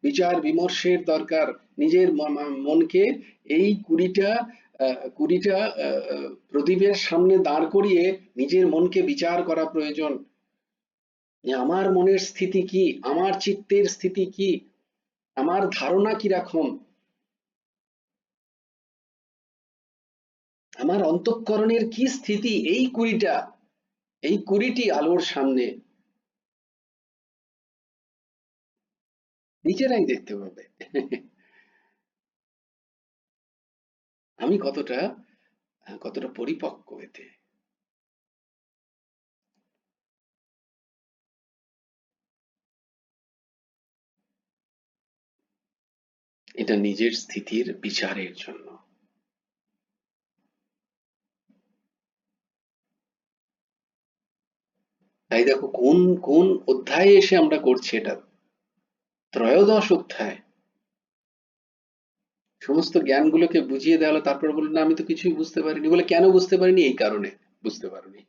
বিচার বিমর্ষের দরকার, নিজের মনকে এই 20টা প্রদীপের সামনে দাঁড় করিয়ে নিজের মনকে বিচার করা প্রয়োজন যে আমার মনের স্থিতি কি, আমার চিত্তের স্থিতি কি, আমার ধারণা কিরকম, আমার অন্তঃকরণের কি স্থিতি। এই 20টি আলোর সামনে নিজেরাই দেখতে পাবে আমি কতটা কতটা পরিপক্ক এতে। এটা নিজের স্থিতির বিচারের জন্য। তাই দেখো কোন কোন অধ্যায়ে এসে আমরা করছি এটা, ত্রয়োদশ অধ্যায়। সমস্ত জ্ঞানগুলোকে বুঝিয়ে দেওয়া হলো, তারপর বললো না আমি তো কিছুই বুঝতে পারিনি। বলে কেন বুঝতে পারিনি? এই কারণে বুঝতে পারিনি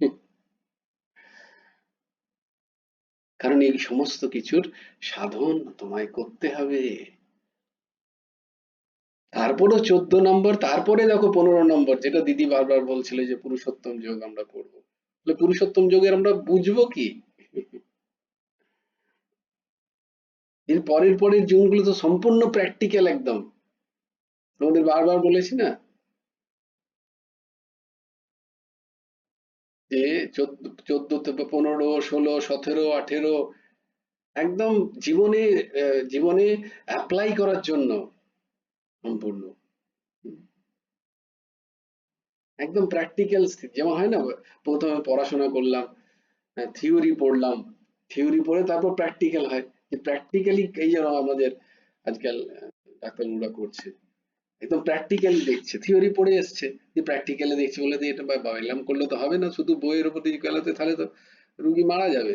কারণ এই সমস্ত কিছুর সাধন তোমায় করতে হবে। তারপরও 14 নম্বর, তারপরে দেখো 15 নম্বর, যেটা দিদি বারবার বলছিল যে পুরুষোত্তম যোগ আমরা পড়বো। পুরুষোত্তম যোগের আমরা বুঝবো কি? এর পরের পরের যোগগুলো তো সম্পূর্ণ প্র্যাকটিক্যাল একদম। তোমাদের বারবার বলেছি না যে 14 থেকে 15, 16, 17, 18 একদম জীবনে জীবনে অ্যাপ্লাই করার জন্য সম্পূর্ণ। একদম প্র্যাকটিক্যাল স্থিতি, যেমন হয় না, প্রথমে পড়াশোনা করলাম, থিওরি পড়লাম, থিওরি পড়ে তারপর প্র্যাকটিক্যাল হয়, যে প্র্যাকটিক্যালি এই যেন আমাদের আজকাল ডাক্তারবাবুরা করছে, একদম প্র্যাকটিক্যালি দেখছে, থিওরি পড়ে এসছে, যে প্র্যাকটিক্যালি দেখছে বলে দিয়ে এটা বা এলাম করলে তো হবে না, শুধু বইয়ের উপর দিয়ে গেলাতে তাহলে তো রুগী মারা যাবে।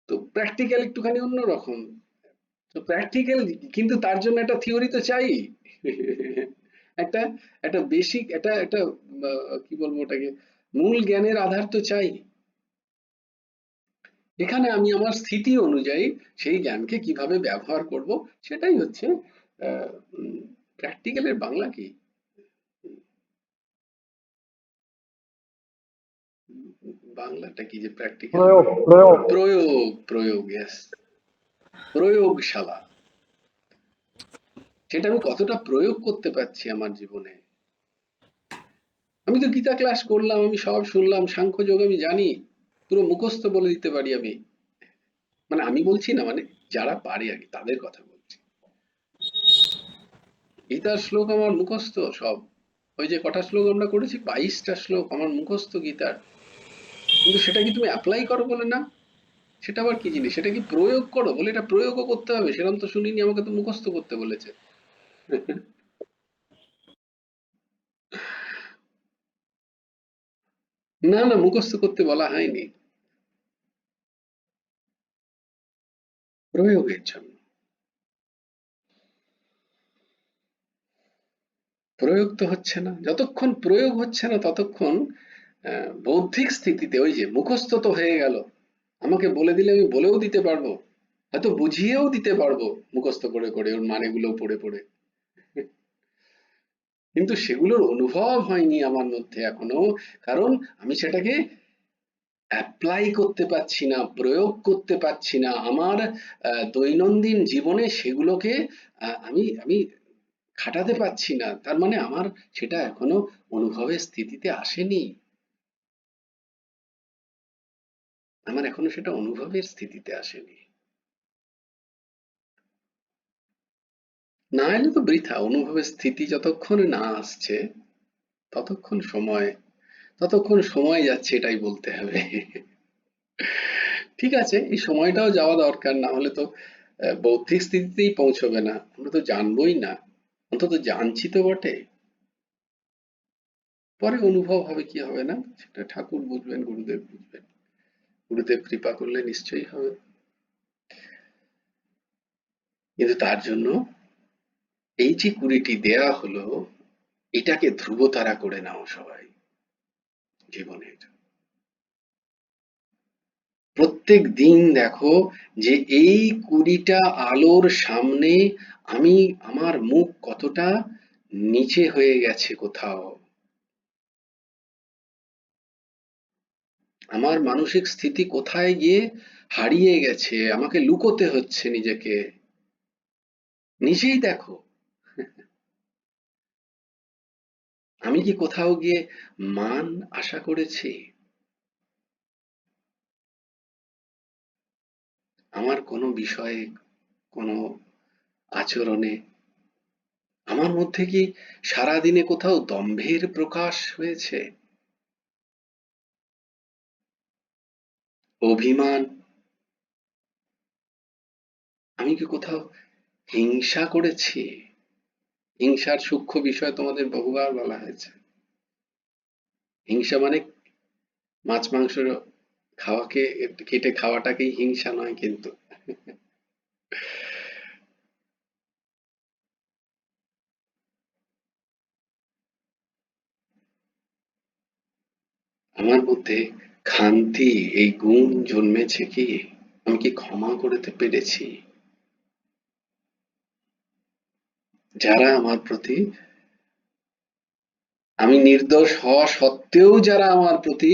তো প্র্যাকটিক্যাল একটুখানি অন্যরকম। তো প্র্যাকটিক্যাল, কিন্তু তার জন্য একটা থিওরি তো চাই। একটা একটা বেসিক, একটা একটা কি বলবো ওটাকে, মূল জ্ঞানের আধার তো চাই। এখানে আমি আমার স্থিতি অনুযায়ী সেই জ্ঞানকে কিভাবে ব্যবহার করব, সেটাই হচ্ছে প্র্যাকটিক্যালের বাংলা কি, বাংলাটা কি যে প্র্যাকটিক্যাল, প্রয়োগ প্রয়োগ প্রয়োগ, প্রয়োগ, yes, প্রয়োগশালা। সেটা আমি কতটা প্রয়োগ করতে পারছি আমার জীবনে। আমি তো গীতা ক্লাস করলাম, আমি সব শুনলাম, সাংখ্যযোগ আমি জানি, পুরো মুখস্থ বলে দিতে পারি আমি, মানে আমি বলছি না, মানে যারা পারে আর কি তাদের কথা বলছি। গীতার শ্লোক আমার মুখস্থ সব, ওই যে কটা শ্লোক আমরা করেছি, 22টা শ্লোক আমার মুখস্থ গীতার। কিন্তু সেটা কি তুমি অ্যাপ্লাই করো বলে না, সেটা আবার কি জিনিস, সেটা কি প্রয়োগ করো বলে, এটা প্রয়োগও করতে হবে, সেরকম তো শুনিনি, আমাকে তো মুখস্থ করতে বলেছে। না না, মুখস্থ করতে বলা হয়নি, প্রয়োগের জন্য। প্রয়োগ তো হচ্ছে না, যতক্ষণ প্রয়োগ হচ্ছে না ততক্ষণ বৌদ্ধিক স্থিতিতে, ওই যে মুখস্থ তো হয়ে গেল, আমাকে বলে দিলে আমি বলেও দিতে পারবো, হয়তো বুঝিয়েও দিতে পারবো মুখস্থ করে করে, ওর মানেগুলো পড়ে পড়ে, কিন্তু সেগুলোর অনুভব হয়নি আমার মধ্যে এখনো, কারণ আমি সেটাকে অ্যাপ্লাই করতে পারছি না, প্রয়োগ করতে পারছি না আমার দৈনন্দিন জীবনে, সেগুলোকে আমি আমি খাটাতে পারছি না, তার মানে আমার সেটা এখনো অনুভবের স্থিতিতে আসেনি, আমার এখনো সেটা অনুভবের স্থিতিতে আসেনি। না এলে তো বৃথা, অনুভবের স্থিতি যতক্ষণ না আসছে ততক্ষণ সময় যাচ্ছে, এটাই বলতে হবে। ঠিক আছে, এই সময়টাও যাওয়া দরকার, না হলে তো বৌদ্ধিক স্থিতিতেই পৌঁছবে না, আমরা তো জানবোই না, অন্তত জানছি তো বটে, পরে অনুভব হবে কি হবে না সেটা ঠাকুর বুঝবেন, গুরুদেব বুঝবেন, গুরুদেব কৃপা করলে নিশ্চয়ই হবে। কিন্তু তার জন্য এই যে 20টি দেয়া হলো, এটাকে ধ্রুবতারা করে নাও সবাই জীবনের। প্রত্যেক দিন দেখো যে এই 20টা আলোর সামনে আমি, আমার মুখ কতটা নিচে হয়ে গেছে কোথাও, আমার মানসিক স্থিতি কোথায় গিয়ে হারিয়ে গেছে, আমাকে লুকোতে হচ্ছে নিজেকে, নিজেই দেখো। আমি কি কোথাও গিয়ে মান আশা করেছি, আমার কোনো বিষয়ে, কোনো আচরণে, আমার মধ্যে কি সারাদিনে কোথাও দম্ভের প্রকাশ হয়েছে, অভিমান, আমি কি কোথাও হিংসা করেছি, হিংসার সূক্ষ্ম বিষয় তোমাদের বহুবার বলা হয়েছে, হিংসা মানে মাছ মাংস খাওয়াকে, কেটে খাওয়াটাকেই হিংসা নয় কিন্তু। আমার মধ্যে ক্ষান্তি, এই গুণ জন্মেছে কি, আমি কি ক্ষমা করতে পেরেছি, যারা আমার প্রতি, আমি নির্দোষ হওয়া সত্ত্বেও যারা আমার প্রতি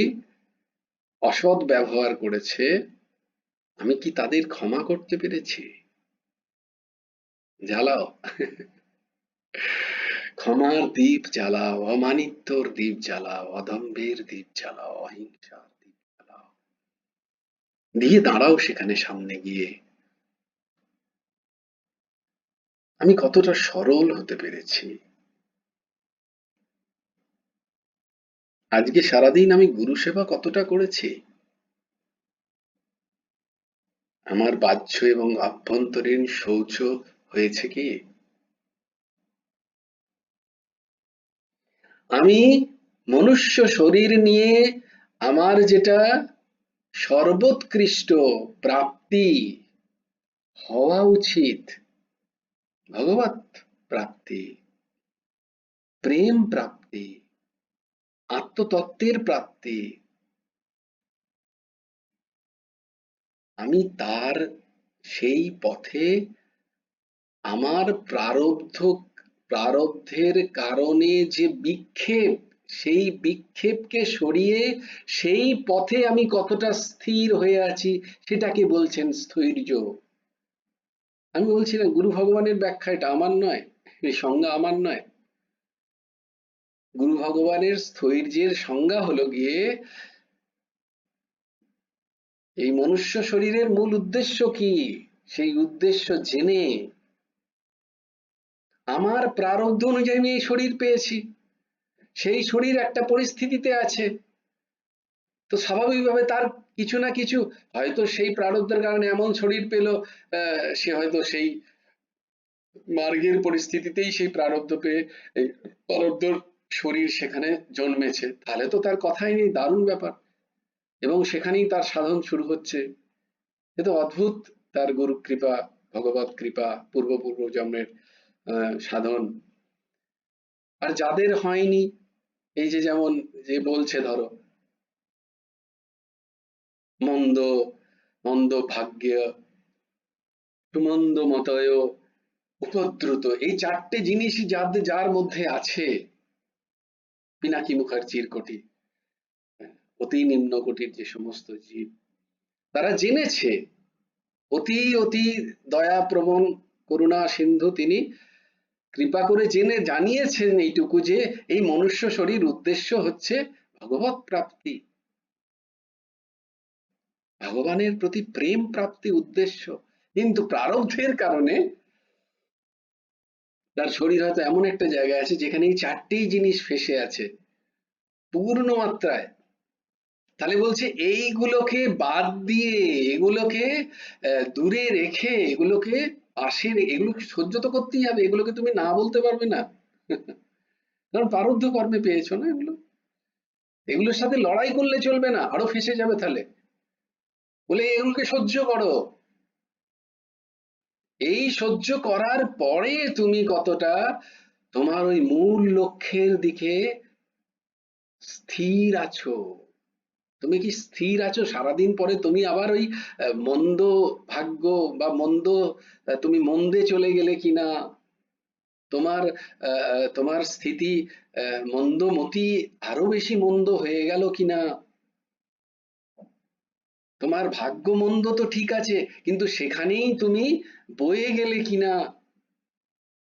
অসৎ ব্যবহার করেছে, আমি কি তাদের ক্ষমা করতে পেরেছি, জ্বালাও, ক্ষমার দীপ জ্বালাও, অমানিত্যর দীপ জ্বালাও, অদম্ভের দীপ জ্বালাও, অহিংসার দীপ জ্বালাও, দিয়ে দাঁড়াও সেখানে সামনে গিয়ে। আমি কতটা সরল হতে পেরেছি। আজকে সারাদিন আমি গুরু সেবা কতটা করেছি। আমার বাহ্য এবং আভ্যন্তরীণ শৌচ হয়েছে কি? আমি মনুষ্য শরীর নিয়ে আমার যেটা সর্বোৎকৃষ্ট প্রাপ্তি হওয়া উচিত, ভগবত প্রাপ্তি, প্রেম প্রাপ্তি, আত্মতত্ত্বের প্রাপ্তি, আমি তার সেই পথে আমার প্রারব্ধের কারণে যে বিক্ষেপ, সেই বিক্ষেপকে সরিয়ে সেই পথে আমি কতটা স্থির হয়ে আছি সেটাকে বলছেন স্থৈর্য। আমি বলছিলাম গুরু ভগবানের ব্যাখ্যা, এটা আমার নয়, এই সংজ্ঞা আমার নয়। গুরু ভগবানের স্থৈর্যের সংজ্ঞা হলো গিয়ে এই মনুষ্য শরীরের মূল উদ্দেশ্য কি, সেই উদ্দেশ্য জেনে আমার প্রারব্ধ অনুযায়ী আমি এই শরীর পেয়েছি, সেই শরীর একটা পরিস্থিতিতে আছে, তো স্বাভাবিকভাবে তার কিছু না কিছু হয়তো সেই প্রারব্ধের কারণে এমন শরীর পেল, সে হয়তো সেই মার্গের পরিস্থিতিতেই সেই প্রারব্ধ পেয়ে এই প্রারব্ধ শরীর সেখানে জন্মেছে, তাহলে তো তার কথাই নেই, দারুণ ব্যাপার। এবং সেখানেই তার সাধন শুরু হচ্ছে। এ তো অদ্ভুত, তার গুরু কৃপা, ভগবত কৃপা, পূর্ব জন্মের সাধন। আর যাদের হয়নি, এই যে যেমন যে বলছে ধরো মন্দ মন্দ ভাগ্য, সুমন্দ মতয়, উপদ্রুত, এই চারটে জিনিসই যার মধ্যে আছে, পিনাকি মুখার্জির কোটি, অতি নিম্ন কোটির যে সমস্ত জীব, তারা জেনেছে, অতি অতি দয়া প্রবণ করুণা সিন্ধু তিনি কৃপা করে জেনে জানিয়েছেন এইটুকু যে এই মনুষ্য শরীর উদ্দেশ্য হচ্ছে ভগবত প্রাপ্তি, ভগবানের প্রতি প্রেম প্রাপ্তি উদ্দেশ্য। কিন্তু প্রারব্ধের কারণে তার শরীর হয়তো এমন একটা জায়গায় আছে যেখানে এই চারটেই জিনিস ফেসে আছে পূর্ণ মাত্রায়। তাহলে বলছে এইগুলোকে বাদ দিয়ে, এগুলোকে দূরে রেখে, এগুলোকে পাশে এগুলো সহ্য তো করতেই হবে, এগুলোকে তুমি না বলতে পারবে না। কারণ প্রারব্ধ কর্মে পেয়েছো না এগুলো, এগুলোর সাথে লড়াই করলে চলবে না, আরো ফেসে যাবে। তাহলে বলে এগুলোকে সহ্য করো, এই সহ্য করার পরে তুমি কতটা তোমার ওই মূল লক্ষ্যের দিকে স্থির আছো। তুমি কি স্থির আছো? সারাদিন পরে তুমি আবার ওই মন্দ ভাগ্য বা মন্দ, তুমি মন্দে চলে গেলে কিনা, তোমার তোমার স্থিতি মন্দমতি আরো বেশি মন্দ হয়ে গেল কিনা, তোমার ভাগ্য মন্দ তো ঠিক আছে, কিন্তু সেখানেই তুমি বয়ে গেলে কিনা,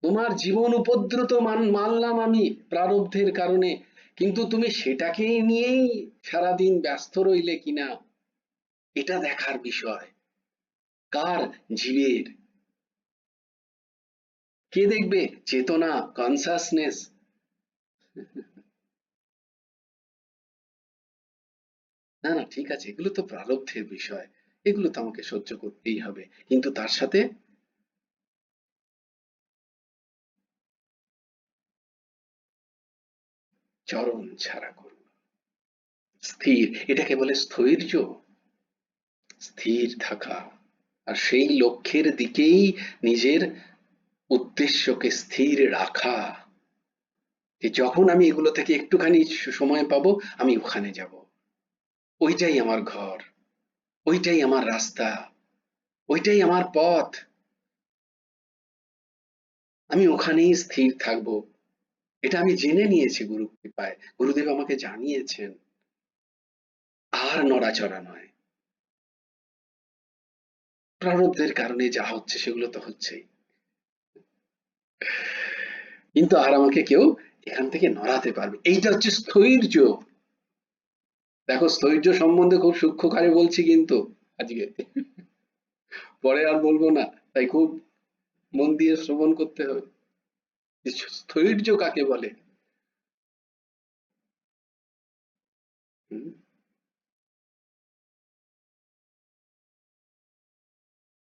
তোমার জীবন উপদ্রুত মানলাম আমি প্রারব্ধের কারণে, কিন্তু তুমি সেটাকে নিয়েই সারাদিন ব্যস্ত রইলে কিনা, এটা দেখার বিষয়। কার? জীবের। কে দেখবে? চেতনা, কনসাসনেস। না না, ঠিক আছে, এগুলো তো প্রারব্ধের বিষয়, এগুলো তো আমাকে সহ্য করতেই হবে, কিন্তু তার সাথে চরণ ছাড়া করব, স্থির, এটাকে বলে স্থৈর্য, স্থির থাকা। আর সেই লক্ষ্যের দিকেই নিজের উদ্দেশ্যকে স্থির রাখা, যে যখন আমি এগুলো থেকে একটুখানি সময় পাবো আমি ওখানে যাব, ওইটাই আমার ঘর, ওইটাই আমার রাস্তা, ওইটাই আমার পথ, আমি ওখানেই স্থির থাকবো। এটা আমি জেনে নিয়েছি গুরু কৃপায়, গুরুদেব আমাকে জানিয়েছেন। আর নড়াচড়া নয়, প্রারব্ধের কারণে যা হচ্ছে সেগুলো তো হচ্ছেই, কিন্তু আর আমাকে কেউ এখান থেকে নড়াতে পারবে, এইটা হচ্ছে স্থৈর্য। দেখো স্থৈর্য সম্বন্ধে খুব সূক্ষ্মকারে বলছি কিন্তু, আজকে, পরে আর বলবো না। তাই খুব মন দিয়ে শ্রবণ করতে হবে যে স্থৈর্য কাকে বলে। হুম?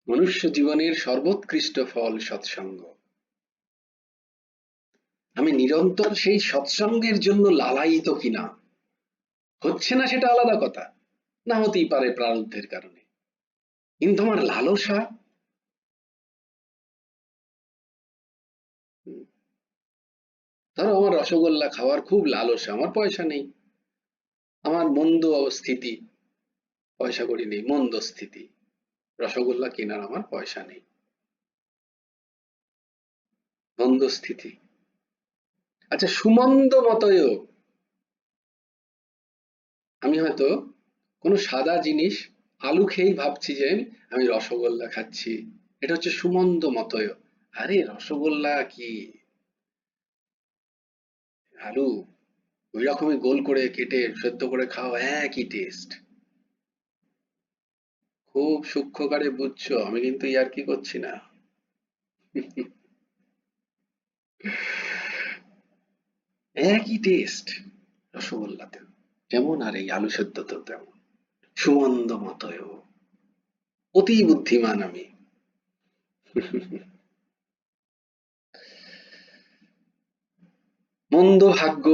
মনুষ্য জীবনের সর্বোৎকৃষ্ট ফল সৎসঙ্গ। আমি নিরন্তর সেই সৎসঙ্গের জন্য লালায়িত কিনা, হচ্ছে না সেটা আলাদা কথা, না হতেই পারে প্রারব্ধের কারণে, কিন্তু আমার লালসা, ধরো আমার রসগোল্লা খাওয়ার খুব লালসা, আমার পয়সা নেই, আমার মন্দ স্থিতি, পয়সা কড়ি নেই, মন্দ স্থিতি, রসগোল্লা কেনার আমার পয়সা নেই, মন্দ স্থিতি। আচ্ছা, সুমন্দ মতয় আমি হয়তো কোনো সাদা জিনিস, আলু খেয়েই ভাবছি যে আমি রসগোল্লা খাচ্ছি, এটা হচ্ছে সুমন্দ মতয়। আরে রসগোল্লা কি, আলু ওই রকমই গোল করে কেটে সেদ্ধ করে খাও, একই টেস্ট। খুব সূক্ষ্মকারে বুঝছো, আমি কিন্তু ইয়ার্কি করছি না। একই টেস্ট রসগোল্লাতে যেমন, আর এই আলু সেদ্ধতেও তেমন, সুমন্দ মতয়। অতি বুদ্ধিমান আমি। মন্দ ভাগ্য,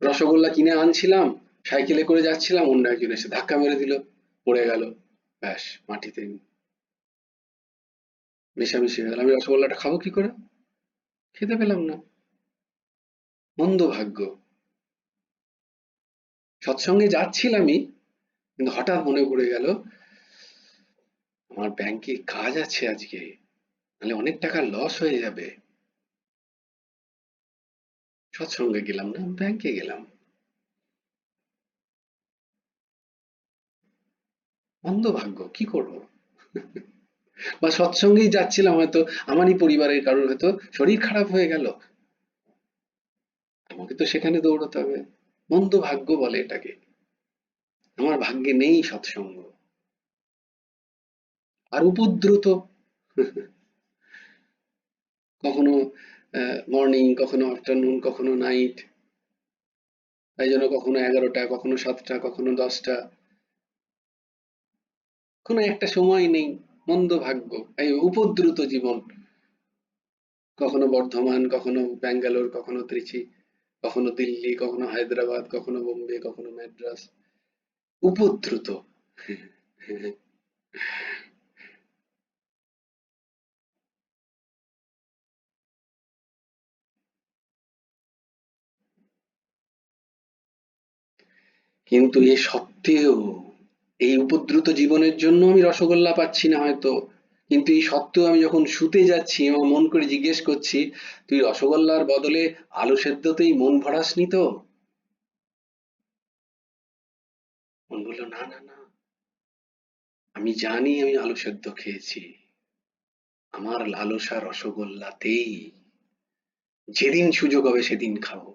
রসগোল্লা কিনে আনছিলাম, সাইকেলে করে যাচ্ছিলাম, অন্য একজন এসে ধাক্কা মেরে দিল, পড়ে গেল, ব্যাস মাটিতে মেশামেশি হয়ে গেল। আমি রসগোল্লাটা খাবো কি করে, খেতে পেলাম না। মন্দ ভাগ্য। সৎসঙ্গে যাচ্ছিলামই, কিন্তু হঠাৎ মনে পড়ে গেল আমার ব্যাংকে কাজ আছে আজকে, নাহলে অনেক টাকা লস হয়ে যাবে। সৎসঙ্গে গেলাম না, ব্যাংকে গেলাম। মন্দ ভাগ্য, কি করব। বা সৎসঙ্গেই যাচ্ছিলাম, হয়তো আমারই পরিবারের কারোর হয়তো শরীর খারাপ হয়ে গেল, আমাকে তো সেখানে দৌড়াতে হবে। মন্দ ভাগ্য বলে এটাকে। আমার ভাগ্যে নেই সৎসঙ্গ। আর উপদ্রুত, কখনো মর্নিং, কখনো আফটারনুন, কখনো নাইট, তাই জন্য কখনো 11টা, কখনো 7টা, কখনো 10টা, কোনো একটা সময় নেই। মন্দ ভাগ্য, এই উপদ্রুত জীবন। কখনো বর্ধমান, কখনো ব্যাঙ্গালোর, কখনো ত্রিচি, কখনো দিল্লি, কখনো হায়দ্রাবাদ, কখনো বোম্বে, কখনো ম্যাড্রাস, উপদ্রুত। কিন্তু এ সত্ত্বেও, এই উপদ্রুত জীবনের জন্য আমি রসগোল্লা পাচ্ছি না হয়তো, কিন্তু এই সত্ত্বেও আমি যখন শুতে যাচ্ছি, আমার মন করে জিজ্ঞেস করছি, তুই রসগোল্লার বদলে আলু সেদ্ধতেই মন ভরাসনি তো? মন বললো না না না, আমি জানি আমি আলু সেদ্ধ খেয়েছি, আমার লালসা রসগোল্লাতেই, যেদিন সুযোগ হবে সেদিন খাবো,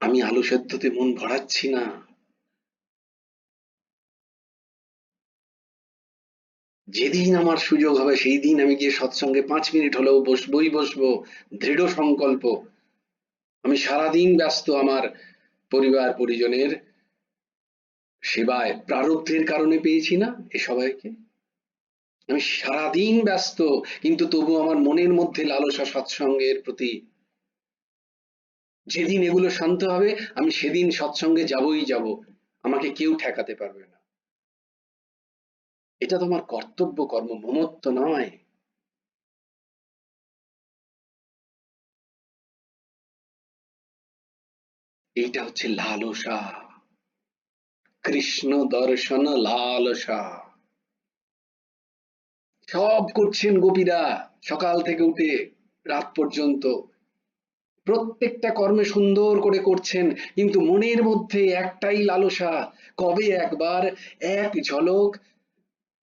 আমি আলু সেদ্ধতে মন ভরাচ্ছি না। যেদিন আমার সুযোগ হবে সেই দিন আমি গিয়ে সৎসঙ্গে 5 মিনিট হলেও বসবোই বসবো, দৃঢ় সংকল্প। আমি সারাদিন ব্যস্ত আমার পরিবার পরিজনের সেবায়, প্রারব্ধের কারণে পেয়েছি না এ সবাইকে, আমি সারাদিন ব্যস্ত, কিন্তু তবু আমার মনের মধ্যে লালসা সৎসঙ্গের প্রতি। যেদিন এগুলো শান্ত হবে আমি সেদিন সৎসঙ্গে যাবই যাব, আমাকে কেউ ঠেকাতে পারবে না। এটা তোমার কর্তব্য কর্ম, মমত্ব নয়। এইটা হচ্ছে লালসা, কৃষ্ণ দর্শন লালসা। সব করছেন গোপীরা, সকাল থেকে উঠে রাত পর্যন্ত প্রত্যেকটা কর্মে সুন্দর করে করছেন, কিন্তু মনের মধ্যে একটাই লালসা, কবে একবার এক ঝলক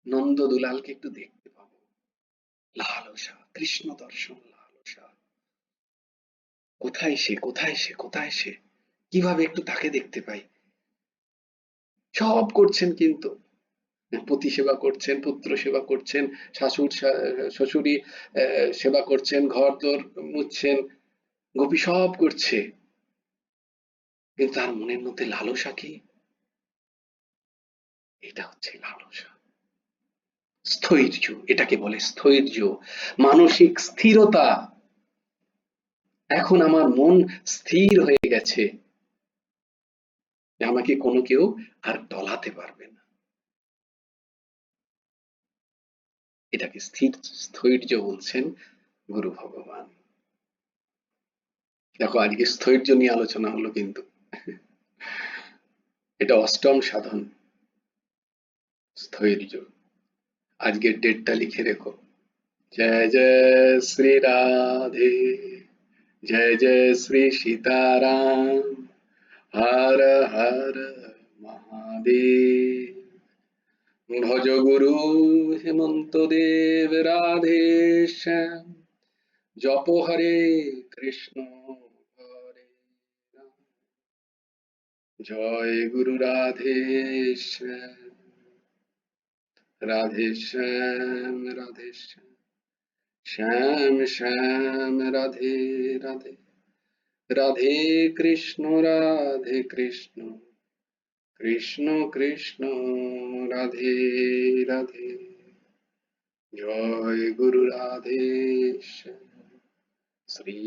নন্দ দুলালকে একটু দেখতে পাবো। লালসা, কৃষ্ণ দর্শন লালসা। কোথায় সে, কোথায় সে, কোথায় সে, কিভাবে একটু তাকে দেখতে পাই। সব করছেন, কিন্তু পতি সেবা করছেন, পুত্র সেবা করছেন, শ্বশুরি সেবা করছেন, ঘর দোর মুছছেন, গোপী সব করছে, কিন্তু তার মনের মধ্যে লালসা কি? এটা হচ্ছে লালসা। স্থৈর্য, এটাকে বলে স্থৈর্য, মানসিক স্থিরতা। এখন আমার মন স্থির হয়ে গেছে যে আমাকে কোনো কেউ আর টলাতে পারবে না। এটাকে স্থৈর্য বলছেন গুরু ভগবান। দেখো আজকে স্থৈর্য নিয়ে আলোচনা হলো, কিন্তু এটা অষ্টম সাধন, স্থৈর্য। আজকের ডেটটা লিখে রেখো। জয় জয় শ্রী রাধে, জয় জয় শ্রী সীতারাম, হর হর মহাদেব। ভজ গুরু হেমন্ত দেব রাধে শ্যাম, জপ হরে কৃষ্ণ হরে রাম, জয় গুরু রাধে শ্যাম, রাধে শ্যাম, রাধে শ্যাম, শ্যাম শ্যাম, রাধে রাধে, রাধে কৃষ্ণ, রাধে কৃষ্ণ, কৃষ্ণ কৃষ্ণ, রাধে রাধে। জয় গুরু রাধে শ্যাম। শ্রী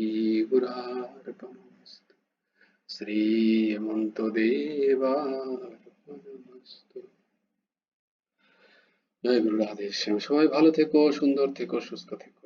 গুরার্পণমস্তু, শ্রী হেমন্ত দেবার্পণমস্তু। জয় গুরু রাধে শ্যাম। সবাই ভালো থেকো, সুন্দর থেকো, সুস্থ থেকো।